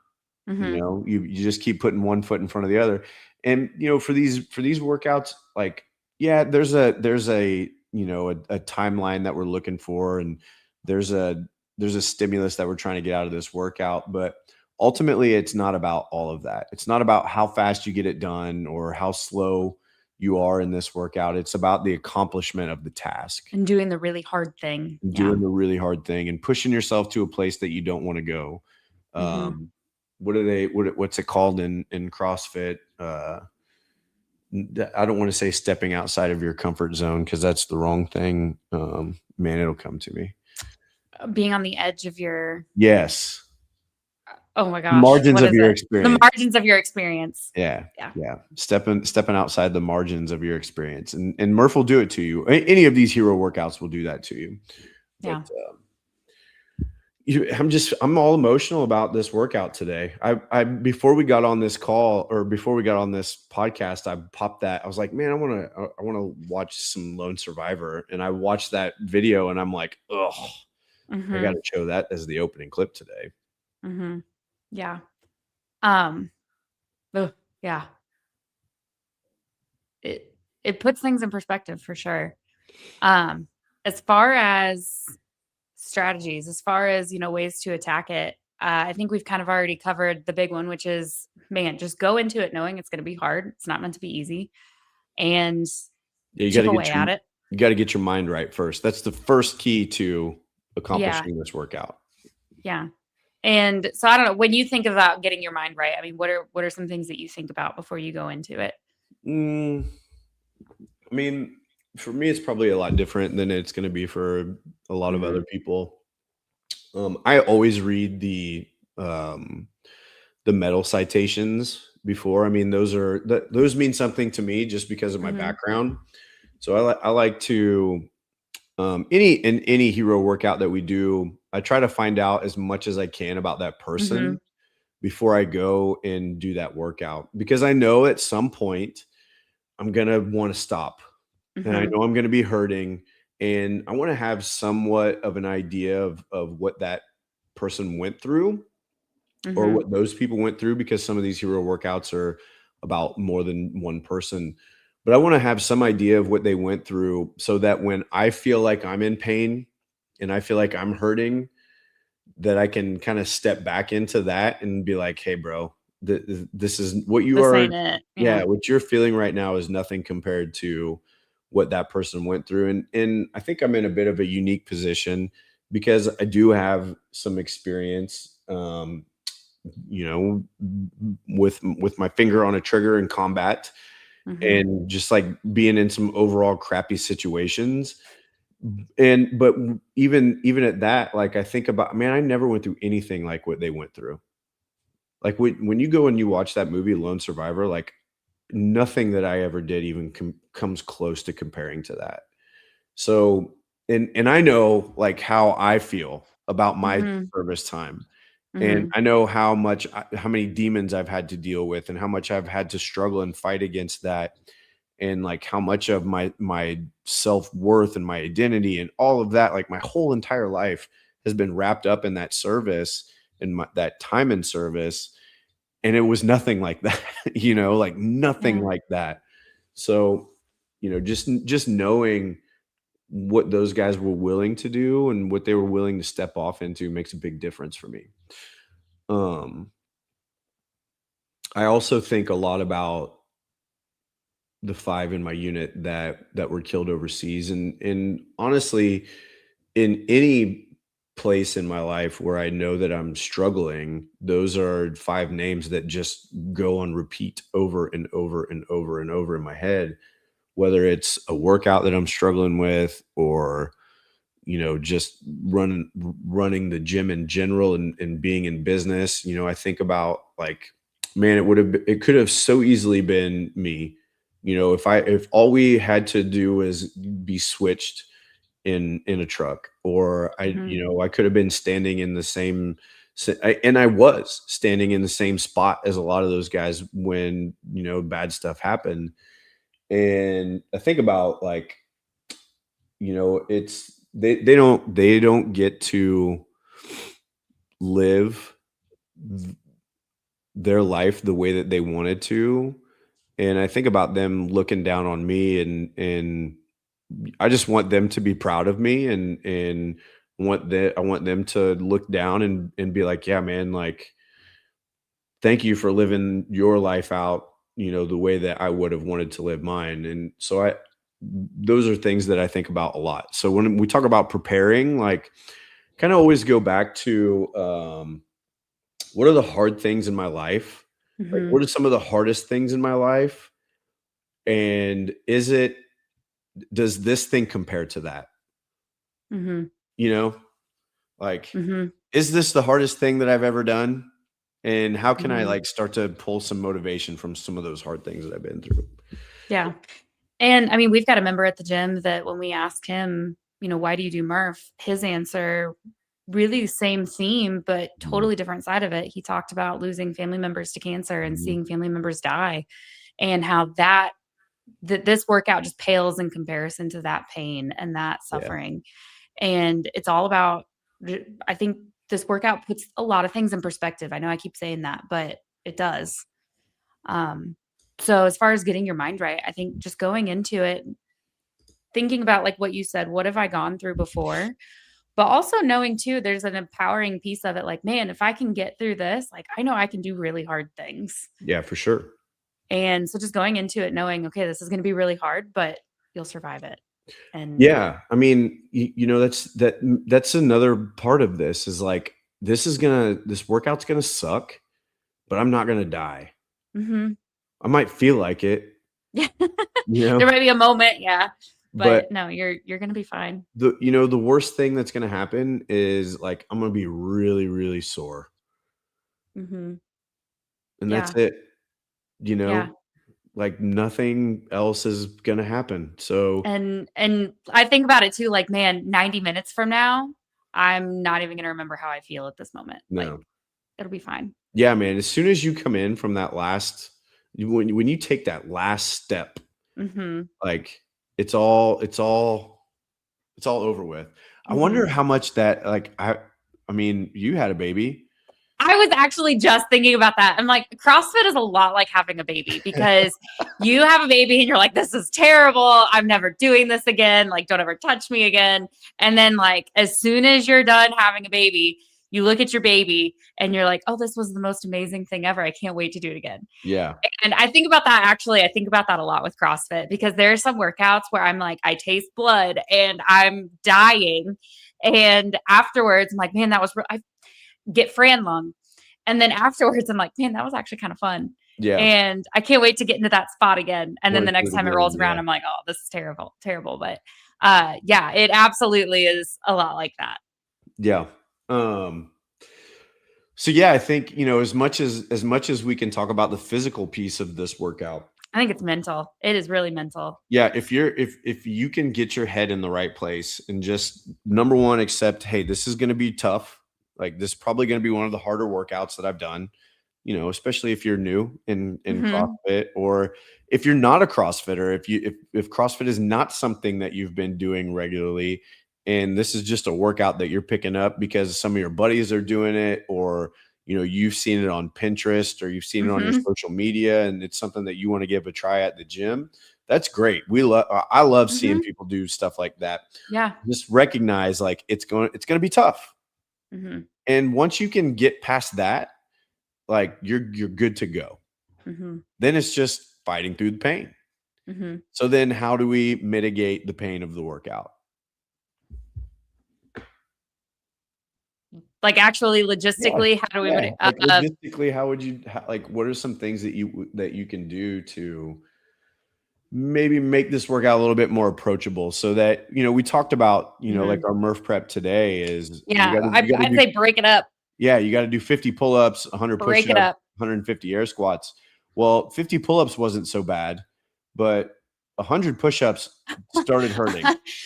Mhm. You just keep putting one foot in front of the other. And, for these workouts, like, yeah, there's a timeline that we're looking for. And there's a stimulus that we're trying to get out of this workout. But ultimately, it's not about all of that. It's not about how fast you get it done or how slow you are in this workout. It's about the accomplishment of the task, And doing the really hard thing. and Yeah. doing the really hard thing and pushing yourself to a place that you don't want to go. Mhm. Um, what's it called in CrossFit? I don't want to say stepping outside of your comfort zone because that's the wrong thing. Man, it'll come to me. Being on the edge of your Yes. oh my gosh, Margins what of is your it? The experience. margins of your experience. Yeah. Yeah. Yeah. Stepping outside the margins of your experience. And Murph will do it to you. Any of these hero workouts will do that to you. But Yeah. I'm all emotional about this workout today. I before we got on this call or before we got on this podcast, I popped that. I was like, man, I want to watch some Lone Survivor. And I watched that video and I'm like, oh, I got Mhm. to show that as the opening clip today. Mhm. Yeah. Um, ugh, yeah. It puts things in perspective for sure. Um, as far as strategies, as far as, ways to attack it, I think we've kind of already covered the big one, which is, man, just go into it knowing it's going to be hard. It's not meant to be easy and Yeah, chip away at it. you got to get your mind right first. That's the first key to accomplishing this workout. Yeah. And so I don't know, when you think about getting your mind right, I mean, what are some things that you think about before you go into it? Mm, I mean, for me, it's probably a lot different than it's going to be for a lot of other Mhm. people. I always read um, the medal citations before. I mean, those mean something to me just because of my Mhm. background. So I like to any hero workout that we do, I try to find out as much as I can about that person Mhm. before I go and do that workout, because I know at some point I'm gonna want to stop, and I Mhm. know I'm gonna be hurting, and I want to have somewhat of an idea of what that person went through, or Mhm. what those people went through, because some of these hero workouts are about more than one person. But I want to have some idea of what they went through, so that when I feel like I'm in pain and I feel like I'm hurting, that I can kind of step back into that and be like, "Hey, bro, this is what you This are. ain't it. Yeah, Yeah. what you're feeling right now is nothing compared to what that person went through." And I think I'm in a bit of a unique position because I do have some experience, with my finger on a trigger in combat, Mhm. and just like being in some overall crappy situations. But even at that, like, I think about, man, I never went through anything like what they went through. Like, when you go and you watch that movie Lone Survivor, like, nothing that I ever did even comes close to comparing to that. So, and I know, like, how I feel about my Mhm. service time, and Mhm. I know how many demons I've had to deal with, and how much I've had to struggle and fight against that, and, like, how much of my self-worth and my identity and all of that, like, my whole entire life has been wrapped up in that service and that time in service, and it was nothing like that, like, nothing Yeah. like that. So, just knowing what those guys were willing to do and what they were willing to step off into makes a big difference for me. Um, I also think a lot about the 5 in my unit that were killed overseas, and honestly, in any place in my life where I know that I'm struggling, those are 5 names that just go on repeat over and over and over and over in my head, whether it's a workout that I'm struggling with, or just running the gym in general, and being in business. I think about, like, man, it could have so easily been me. If all we had to do was be switched in a truck, or Mhm. I could have been standing in the same and I was standing in the same spot as a lot of those guys when bad stuff happened. And I think about, like, it's they don't get to live th- their life the way that they wanted to. And I think about them looking down on me, and I just want them to be proud of me, and I want them to look down and be like, "Yeah, man, like, thank you for living your life out, the way that I would have wanted to live mine." And so those are things that I think about a lot. So when we talk about preparing, like, kind of always go back to, what are the hard things in my life? Like, Mhm. what are some of the hardest things in my life? And does this thing compare to that? Mhm. You know, like, Mhm. is this the hardest thing that I've ever done? And how can I, Mhm. like, start to pull some motivation from some of those hard things that I've been through? Yeah. And I mean, we've got a member at the gym that when we ask him, why do you do Murph? His answer, really same theme, but Mhm, totally different side of it. He talked about losing family members to cancer and mhm. seeing family members die, and how that this workout just pales in comparison to that pain and that Yeah. suffering. And it's all about, I think this workout puts a lot of things in perspective. I know I keep saying that, but it does. Um, so as far as getting your mind right, I think just going into it, thinking about like what you said, what have I gone through before? But also knowing too, there's an empowering piece of it. Like, man, if I can get through this, like I know I can do really hard things. Yeah, for sure. And so just going into it knowing, okay, this is going to be really hard, but you'll survive it. And Yeah. I mean, that's another part of this is like, this workout's going to suck, but I'm not going to die. mhm. I might feel like it, Yeah. you There know, might be a moment, yeah. but But no, you're gonna be fine. the worst thing that's going to happen is like, I'm going to be really, really sore, Mhm. and that's Yeah. it, Yeah. like nothing else is going to happen. So And I think about it too, like, man, 90 minutes from now, I'm not even gonna remember how I feel at this moment. Like, no. it'll be fine. Yeah, man, as soon as you come in from that when you take that last step, Mhm. like, it's all over with. I wonder Mhm. how much that, like, I mean, you had a baby. I was actually just thinking about that. I'm like, CrossFit is a lot like having a baby because you have a baby and you're like, this is terrible. I'm never doing this again. Like, don't ever touch me again. And then, like, as soon as you're done having a baby, you look at your baby and you're like, oh, this was the most amazing thing ever. I can't wait to do it again. Yeah. And I think about that actually. I think about that a lot with CrossFit because there are some workouts where I'm like, I taste blood and I'm dying. And afterwards, I'm like, man, that was, I get Fran lung. And then afterwards, I'm like, man, that was actually kind of fun. Yeah. And I can't wait to get into that spot again. And then Wanna the do next it time it again, rolls around, yeah. I'm like, oh, this is terrible, terrible. But yeah, it absolutely is a lot like that. Yeah. Um, so yeah, I think, as much as we can talk about the physical piece of this workout, I think it's mental. It is really mental. yeah, if you can get your head in the right place and just number one, accept, hey, this is going to be tough. Like this is probably going to be one of the harder workouts that I've done, especially if you're new in Hmm. CrossFit, or if you're not a CrossFitter, if CrossFit is not something that you've been doing regularly, and this is just a workout that you're picking up because some of your buddies are doing it, or you've seen it on Pinterest or you've seen it on your Hmm. social media, and it's something that you want to give a try at the gym. That's great. I love seeing Hmm. people do stuff like that. Yeah. Just recognize like it's going to be tough. Hmm. And once you can get past that, like you're good to go. Hmm. Then it's just fighting through the pain. Hmm. So then how do we mitigate the pain of the workout? Like actually, Yeah. logistically, how do we? Yeah. Like logistically, how would you like what are some things that you can do to maybe make this workout a little bit more approachable so that, we talked about, like Mhm. our Murph prep today is you Yeah, gotta you gotta I'd do say break it up. yeah, you gotta do 50 pull-ups, 100 Break it push-ups, up. 150 air squats. Well, 50 pull-ups wasn't so bad, but 100 push-ups started hurting.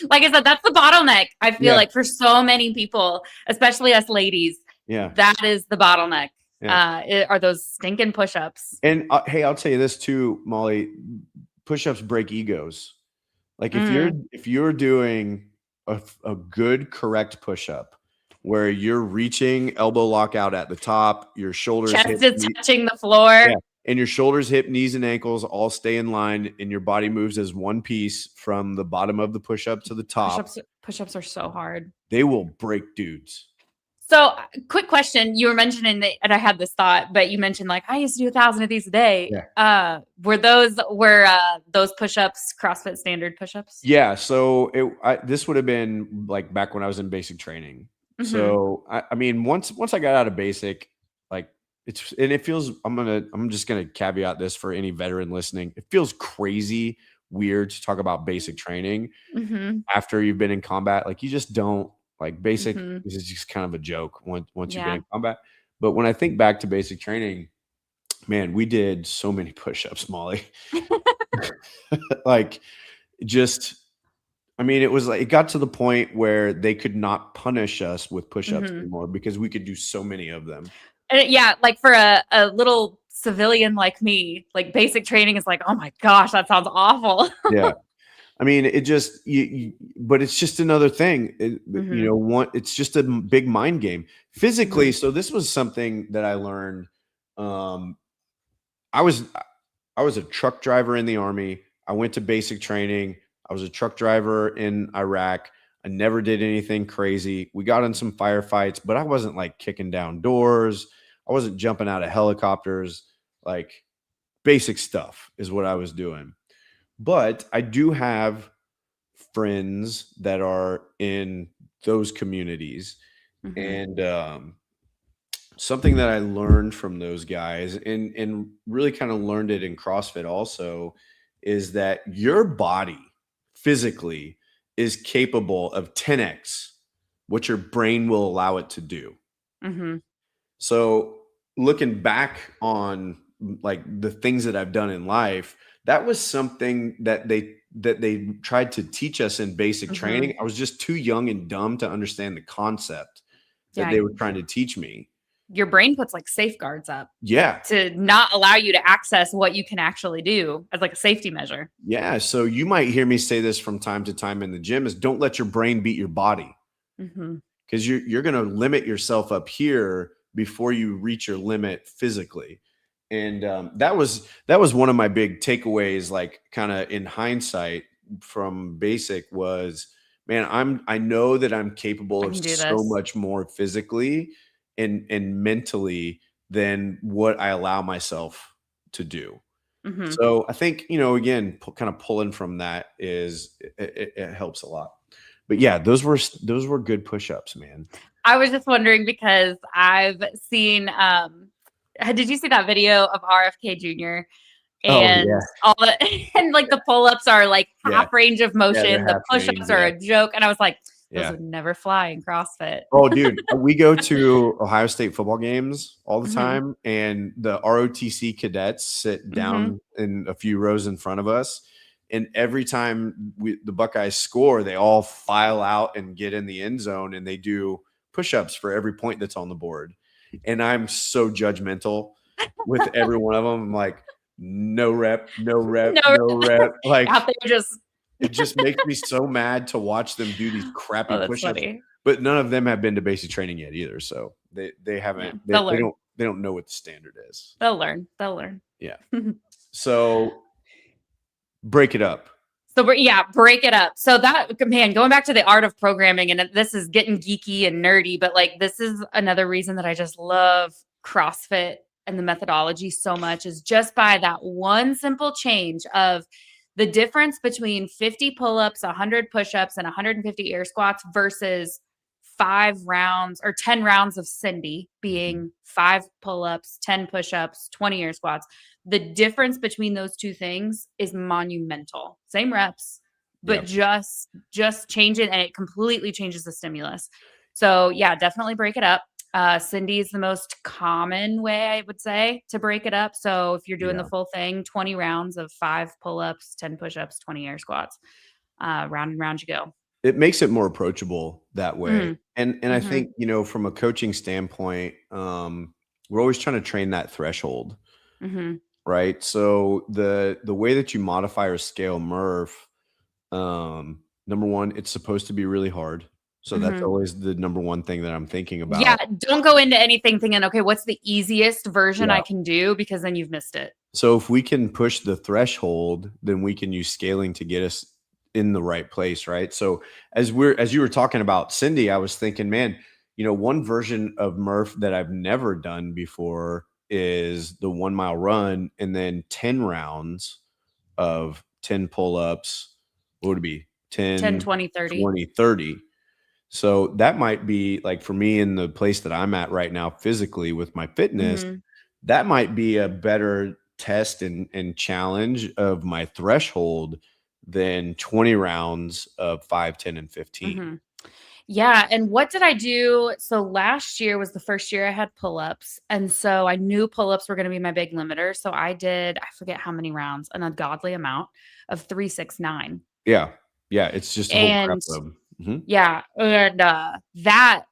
Like I said, that's the bottleneck. I feel Yeah, like for so many people, especially us ladies, yeah, that is the bottleneck. yeah. Are those stinking push-ups. And, hey, I'll tell you this too, Molly, push-ups break egos. Like, Mm. if you're doing a good correct push-up where you're reaching elbow lock out at the top, your shoulders, Chest hips, is knee touching the floor. yeah, and your shoulders, hip, knees, and ankles all stay in line, and your body moves as one piece from the bottom of the push-up to the top, Push-ups are so hard. they will break dudes. So, quick question. You were mentioning that, and I had this thought, but you mentioned like I used to do 1,000 of these a day. Yeah. Were those push-ups CrossFit standard push-ups? Yeah, so this would have been like back when I was in basic training. Mm-hmm. So I mean, once I got out of basic, like it feels. I'm just gonna caveat this for any veteran listening. It feels crazy weird to talk about basic training Mm-hmm. after you've been in combat. Like you just don't like basic. Mm-hmm. This is just kind of a joke once you've been Yeah. in combat. But when I think back to basic training, man, we did so many push-ups, Molly. Like just I mean, it was like it got to the point where they could not punish us with push-ups Mm-hmm. anymore because we could do so many of them. And yeah, like for a little civilian like me, like basic training is like, oh my gosh, that sounds awful. Yeah. I mean, it just but it's just another thing. Mm-hmm. It's just a big mind game. Mm-hmm. Physically, so this was something that I learned. Um, I was I was a truck driver in the Army. I went to basic training. I was a truck driver in Iraq. I never did anything crazy. We got in some firefights, but I wasn't like kicking down doors. I wasn't jumping out of helicopters. Like basic stuff is what I was doing. But I do have friends that are in those communities. Mhm. And something that I learned from those guys, and really kind of learned it in CrossFit also, is that your body physically is capable of 10x what your brain will allow it to do. Mhm. So looking back on like the things that I've done in life, that was something that they tried to teach us in basic Mhm. training. I was just too young and dumb to understand the concept that Yeah, they were trying to teach me. your brain puts like safeguards up Yeah. to not allow you to access what you can actually do as like a safety measure. Yeah. So you might hear me say this from time to time in the gym is don't let your brain beat your body, Mhm. because you're going to limit yourself up here before you reach your limit physically. And that was one of my big takeaways, like kind of in hindsight from basic was, man, I know that I'm capable I of can do so this. much more physically and mentally than what I allow myself to do. Mhm. So I think, again, kind of pulling from that is it helps a lot. But yeah, those were good push-ups, man. I was just wondering because I've seen did you see that video of RFK Jr. Oh and yeah, all the and like the pull-ups are like yeah, half range of yeah. They're motion, the half range. push-ups are Yeah, a joke, and I was like, those yeah. would never fly in CrossFit. Oh, dude, we go to Ohio State football games all the Mhm. time, and the ROTC cadets sit Mhm. down in a few rows in front of us. And every time the Buckeyes score, they all file out and get in the end zone, and they do push-ups for every point that's on the board. And I'm so judgmental with every one of them. I'm like, no rep, no rep, No, no rep. out Like, there just it just makes me so mad to watch them do these crappy oh, that's push-ups. funny. But none of them have been to basic training yet either, so they Yeah, haven't they'll learn. they don't know what the standard is. They'll learn. They'll learn. Yeah. So break it up. So break it up. So that, man, going back to the art of programming, and this is getting geeky and nerdy, but like this is another reason that I just love CrossFit and the methodology so much is just by that one simple change of the difference between 50 pull-ups, 100 push-ups, and 150 air squats versus 5 rounds or 10 rounds of Cindy being 5 pull-ups, 10 push-ups, 20 air squats. The difference between those two things is monumental. Same reps, Yeah. but just change it and it completely changes the stimulus. So yeah, definitely break it up. Cindy is the most common way I would say to break it up. So if you're doing the Yeah. full thing, 20 rounds of 5 pull-ups, 10 push-ups, 20 air squats, round and round you go. It makes it more approachable that way. Mm, And I hmm think, from a coaching standpoint, we're always trying to train that threshold, hmm right? So the way that you modify or scale Murph, number one, it's supposed to be really hard. So that's hmm always the number one thing that I'm thinking Yeah, about. don't go into anything thinking, okay, what's the easiest version Yeah. I can do? Because then you've missed it. So if we can push the threshold, then we can use scaling to get us in the right place, right? So as you were talking about Cindy, I was thinking, man, one version of Murph that I've never done before is the 1 mile run and then 10 rounds of 10 pull-ups. What would it be? 10, 10, 20, 30. 20, 30. So that might be like for me in the place that I'm at right now physically with my fitness, Mhm, that might be a better test and challenge of my threshold than 20 rounds of 5, 10, and 15. mhm. Yeah, and what did I do? So last year was the first year I had pull-ups, and so I knew pull-ups were gonna be my big limiter, so I did, I forget how many rounds, an ungodly amount of 3, 6, 9. Yeah. Yeah. It's just a whole crap And load. Mhm. yeah, and, that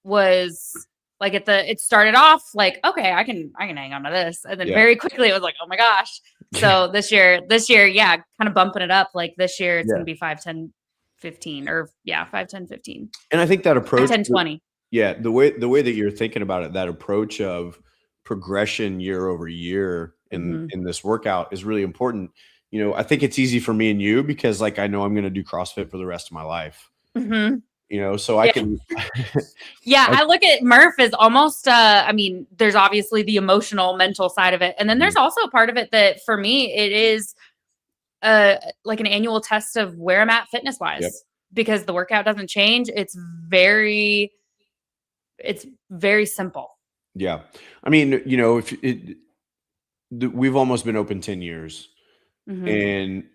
was like it started off like, okay, I can hang on to this. And then Yeah. very quickly it was like, oh my gosh. Yeah. So this year, yeah, kind of bumping it up. Like this year it's Yeah. gonna be 5, 10, 15, or yeah, 5, 10, 15. And I think that 5, approach, 10, 20. yeah, the way that you're thinking about it, that approach of progression year over year in Mm-hmm. in this workout is really important. I think it's easy for me and you because like I know I'm going to do CrossFit for the rest of my life. Mm-hmm. So I Yeah. can Yeah. I, I look at Murph as almost I mean, there's obviously the emotional, mental side of it. And then there's also a part of it that for me, it is like an annual test of where I'm at fitness wise, Yep. because the workout doesn't change. It's very simple. Yeah. I mean, you know, we've almost been open 10 years, and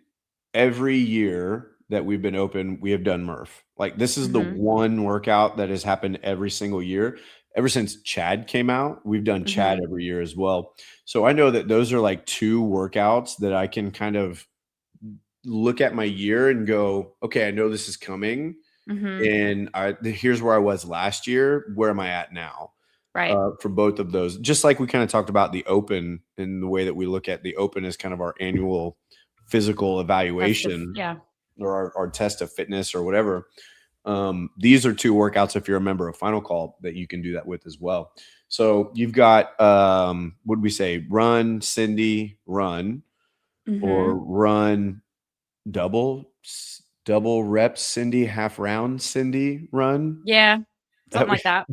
every year that we've been open, we have done Murph. Like, this is the one workout that has happened every single year. Ever since Chad came out, we've done Chad every year as well. So I know that those are like 2 workouts that I can kind of look at my year and go, okay, I know this is coming. And here's where I was last year. Where am I at now? Right. For both of those, just like we kind of talked about the open, and the way that we look at the open as kind of our annual physical evaluation, or our test of fitness or whatever. These are 2 workouts, if you're a member of Final Call, that you can do that with as well. So you've got, what did we say? Run, Cindy, run, or run double reps, Cindy, half round, Cindy, run. Yeah. Something like that.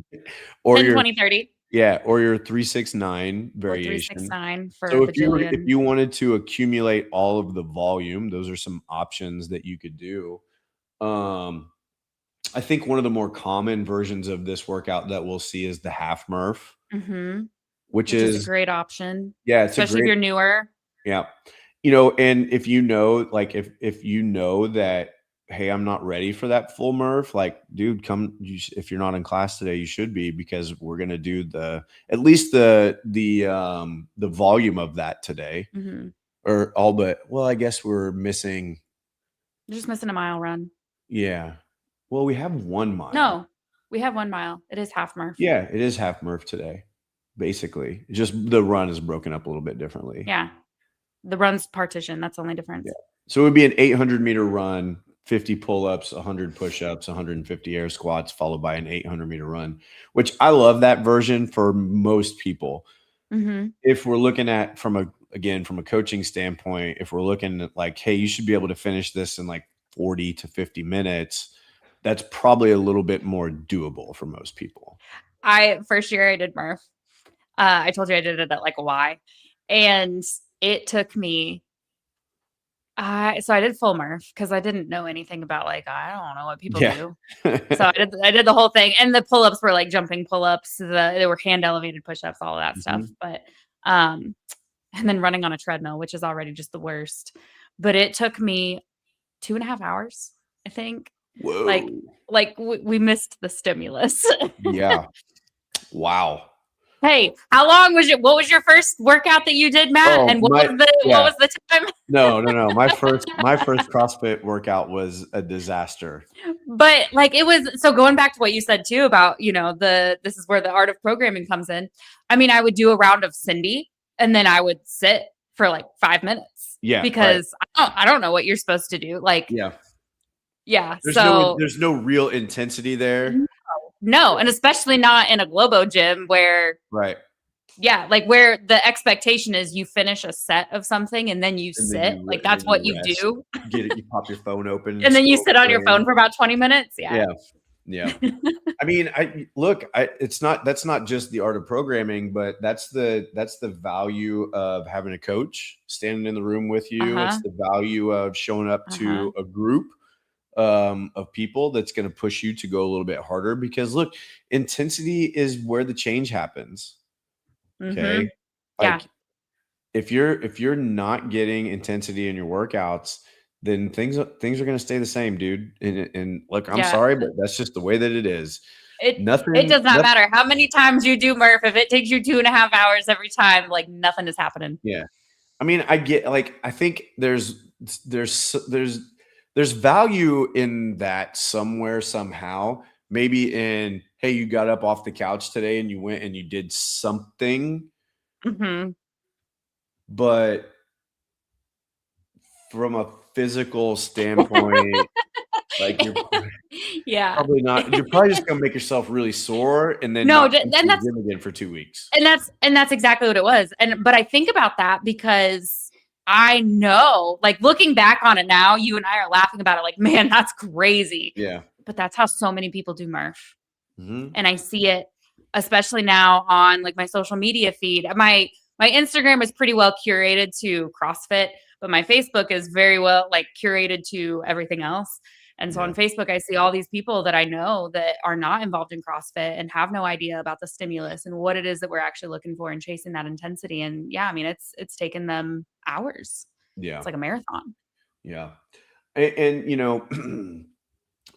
Or 10, your 20, 30. Yeah, or your 3-6-9 Or variation. 3-6-9 for So if bajillion. you wanted to accumulate all of the volume, those are some options that you could do. I think one of the more common versions of this workout that we'll see is the half Murph, which is a great option. Yeah, it's especially if you're newer. Yeah. You know, and if you know, like, if you know that, hey, I'm not ready for that full Murph, like, dude, if you're not in class today, you should be, because we're going to do at least the volume of that today, or all but, well, I guess we're missing. You're just missing a mile run. Yeah. Well, we have 1 mile. No, we have 1 mile. It is half Murph. Yeah, it is half Murph today. Basically, just the run is broken up a little bit differently. Yeah. The run's partition. That's the only difference. Yeah. So it would be an 800-meter run, 50 pull-ups, 100 push-ups, 150 air squats, followed by an 800-meter run, which I love that version for most people. If we're looking at from a coaching standpoint, if we're looking at like, hey, you should be able to finish this in like 40 to 50 minutes, that's probably a little bit more doable for most people. First year I did Murph. I told you I did it at like a Y, and it took me, so I did full Murph because I didn't know anything about, like, I don't know what people do. So I did the whole thing, and the pull-ups were like jumping pull-ups. They were hand elevated push-ups, all of that stuff. But, and then running on a treadmill, which is already just the worst. But it took me 2.5 hours, I think. Whoa. Like we missed the stimulus. Yeah. Wow. Hey, how long was it? What was your first workout that you did, Matt? Oh, and what was the time? No. My first CrossFit workout was a disaster. But like, it was, so going back to what you said too about, you know, this is where the art of programming comes in. I mean, I would do a round of Cindy, and then I would sit for like 5 minutes. Yeah. Because I don't know what you're supposed to do. Like, yeah. There's no real intensity there. No, and especially not in a Globo gym where, yeah, like where the expectation is you finish a set of something and then you sit. Like, that's what you do. You pop your phone open, and then you sit on your phone for about 20 minutes. Yeah. I mean, that's not just the art of programming, but that's the value of having a coach standing in the room with you. It's the value of showing up to a group of people that's going to push you to go a little bit harder, because look, intensity is where the change happens. Okay. Like, if you're not getting intensity in your workouts, then things are going to stay the same, dude. And look, I'm sorry, but that's just the way that it is. It does not matter how many times you do Murph. If it takes you 2.5 hours every time, like, nothing is happening. Yeah. I mean, I think there's value in that somewhere, somehow. Maybe in, hey, you got up off the couch today and you went and you did something. But from a physical standpoint, like, you're probably not. You're probably just gonna make yourself really sore, and then not then that's gym again for 2 weeks. And that's exactly what it was. But I think about that because I know, like, looking back on it now, you and I are laughing about it, like, man, that's crazy. Yeah. But that's how so many people do Murph. And I see it, especially now on like my social media feed. My Instagram is pretty well curated to CrossFit, but my Facebook is very well like curated to everything else. And so on Facebook, I see all these people that I know that are not involved in CrossFit and have no idea about the stimulus and what it is that we're actually looking for and chasing that intensity. And yeah, I mean, it's taken them hours. Yeah. It's like a marathon. Yeah. And you know,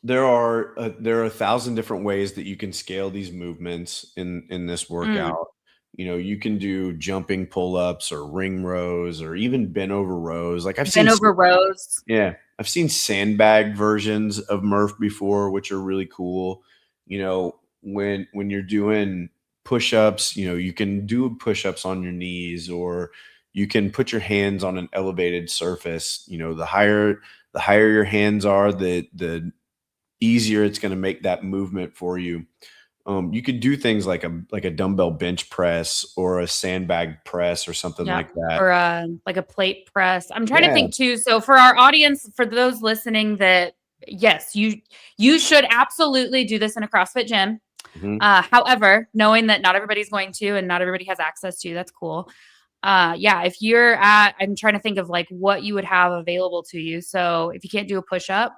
there are 1,000 different ways that you can scale these movements in this workout. You know, you can do jumping pull-ups or ring rows or even bent over rows. Like I've seen Bent over rows. Yeah, I've seen sandbag versions of Murph before, which are really cool. You know, when you're doing push-ups, you know, you can do push-ups on your knees, or you can put your hands on an elevated surface. You know, the higher your hands are, the easier it's going to make that movement for you. You could do things like a dumbbell bench press or a sandbag press or something like that. Or like a plate press. I'm trying to think too. So for our audience, for those listening that yes, you should absolutely do this in a CrossFit gym. However, knowing that not everybody's going to and not everybody has access to, that's cool. If you're I'm trying to think of like what you would have available to you. So if you can't do a push up,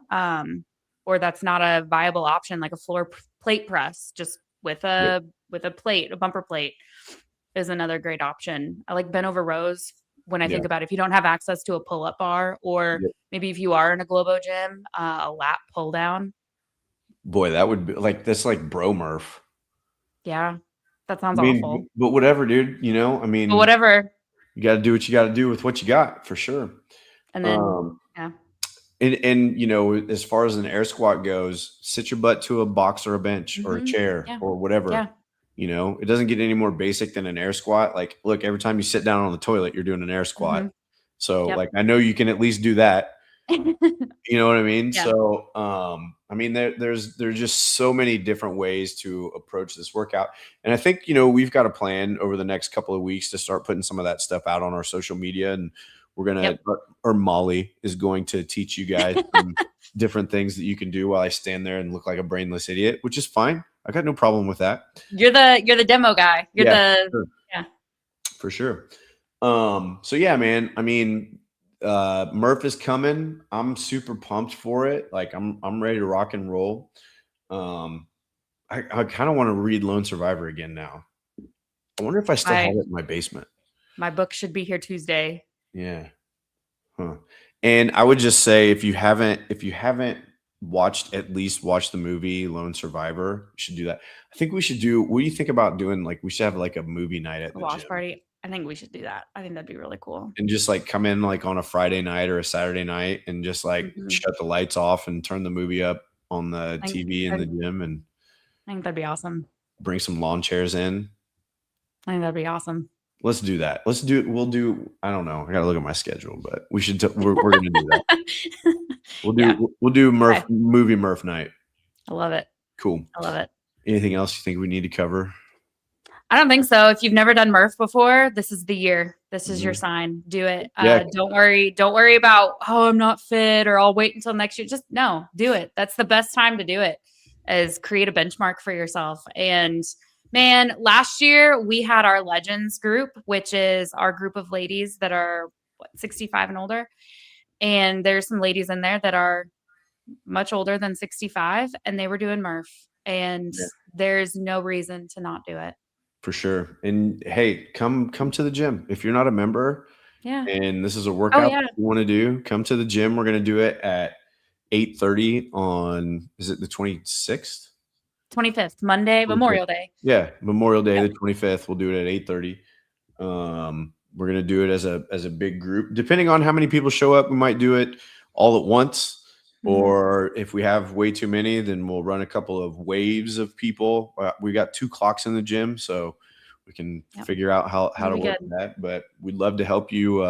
or that's not a viable option, like a floor plate press, just with a plate, a bumper plate is another great option. I like bent over rows when I think about if you don't have access to a pull-up bar, or maybe if you are in a Globo gym, a lat pull down. Boy, that would be like, that's like bro Murph. Yeah, that sounds awful. But whatever, dude. You know, I mean, but whatever. You got to do what you got to do with what you got, for sure. And then, and you know, as far as an air squat goes, sit your butt to a box or a bench or a chair or whatever. Yeah. You know, it doesn't get any more basic than an air squat. Like, look, every time you sit down on the toilet, you're doing an air squat. So like, I know you can at least do that. You know what I mean? So, I mean, there's just so many different ways to approach this workout. And I think, you know, we've got a plan over the next couple of weeks to start putting some of that stuff out on our social media. And we're going to, or Molly is going to teach you guys some different things that you can do while I stand there and look like a brainless idiot, which is fine. I got no problem with that. You're the demo guy. For sure. So yeah, man, I mean, Murph is coming. I'm super pumped for it. Like I'm ready to rock and roll. I kind of want to read Lone Survivor again now. I wonder if I still have it in my basement. My book should be here Tuesday. Yeah. Huh. And I would just say, if you haven't at least watch the movie Lone Survivor, you should do that. I think we should do, what do you think about doing, like, we should have like a movie night at the watch gym. Party. I think we should do that. I think that'd be really cool. And just like come in like on a Friday night or a Saturday night and just like shut the lights off and turn the movie up on the TV in the gym. And I think that'd be awesome. Bring some lawn chairs in. I think that'd be awesome. Let's do that. We'll do, I don't know. I got to look at my schedule, but we should, we're going to do that. We'll do movie Murph night. I love it. Cool. I love it. Anything else you think we need to cover? I don't think so. If you've never done Murph before, this is the year. This is your sign. Do it. Don't worry about, oh, I'm not fit, or I'll wait until next year. Just no, do it. That's the best time to do it, is create a benchmark for yourself. And man, last year we had our Legends group, which is our group of ladies that are 65 and older. And there's some ladies in there that are much older than 65, and they were doing Murph. And there's no reason to not do it. For sure. And hey, come to the gym. If you're not a member and this is a workout that you want to do, come to the gym. We're going to do it at 8:30 on, is it the 26th? 25th, Monday, 25th. Memorial Day. Yeah, Memorial Day, the 25th. We'll do it at 8:30. We're going to do it as a big group. Depending on how many people show up, we might do it all at once. Or if we have way too many, then we'll run a couple of waves of people. We got 2 clocks in the gym, so we can figure out how to work that. But we'd love to help you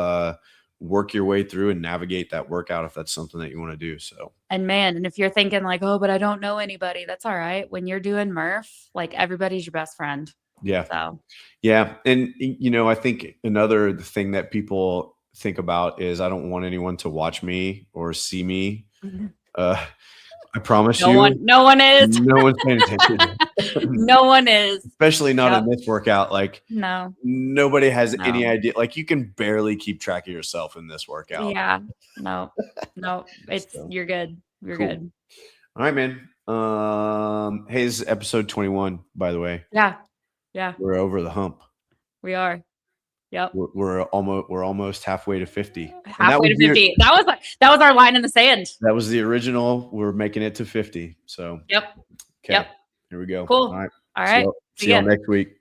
work your way through and navigate that workout if that's something that you want to do. So, and if you're thinking like, oh, but I don't know anybody, that's all right. When you're doing Murph, like, everybody's your best friend. Yeah. So and you know, I think another thing that people think about is, I don't want anyone to watch me or see me. I promise No you, one is. no one's paying attention. No one is. Especially not Yep. in this workout. Like, No. nobody has any No. idea. Like, you can barely keep track of yourself in this workout. Yeah. No. It's So, you're good. You're cool. good. All right, man. Hey, this is episode 21, by the way. Yeah. Yeah. We're over the hump. We are. Yep. We're almost halfway to 50. Halfway to 50. That was our line in the sand. That was the original. We're making it to 50. So Yep. okay. Yep. Here we go. Cool. All right. All right. See y'all next week.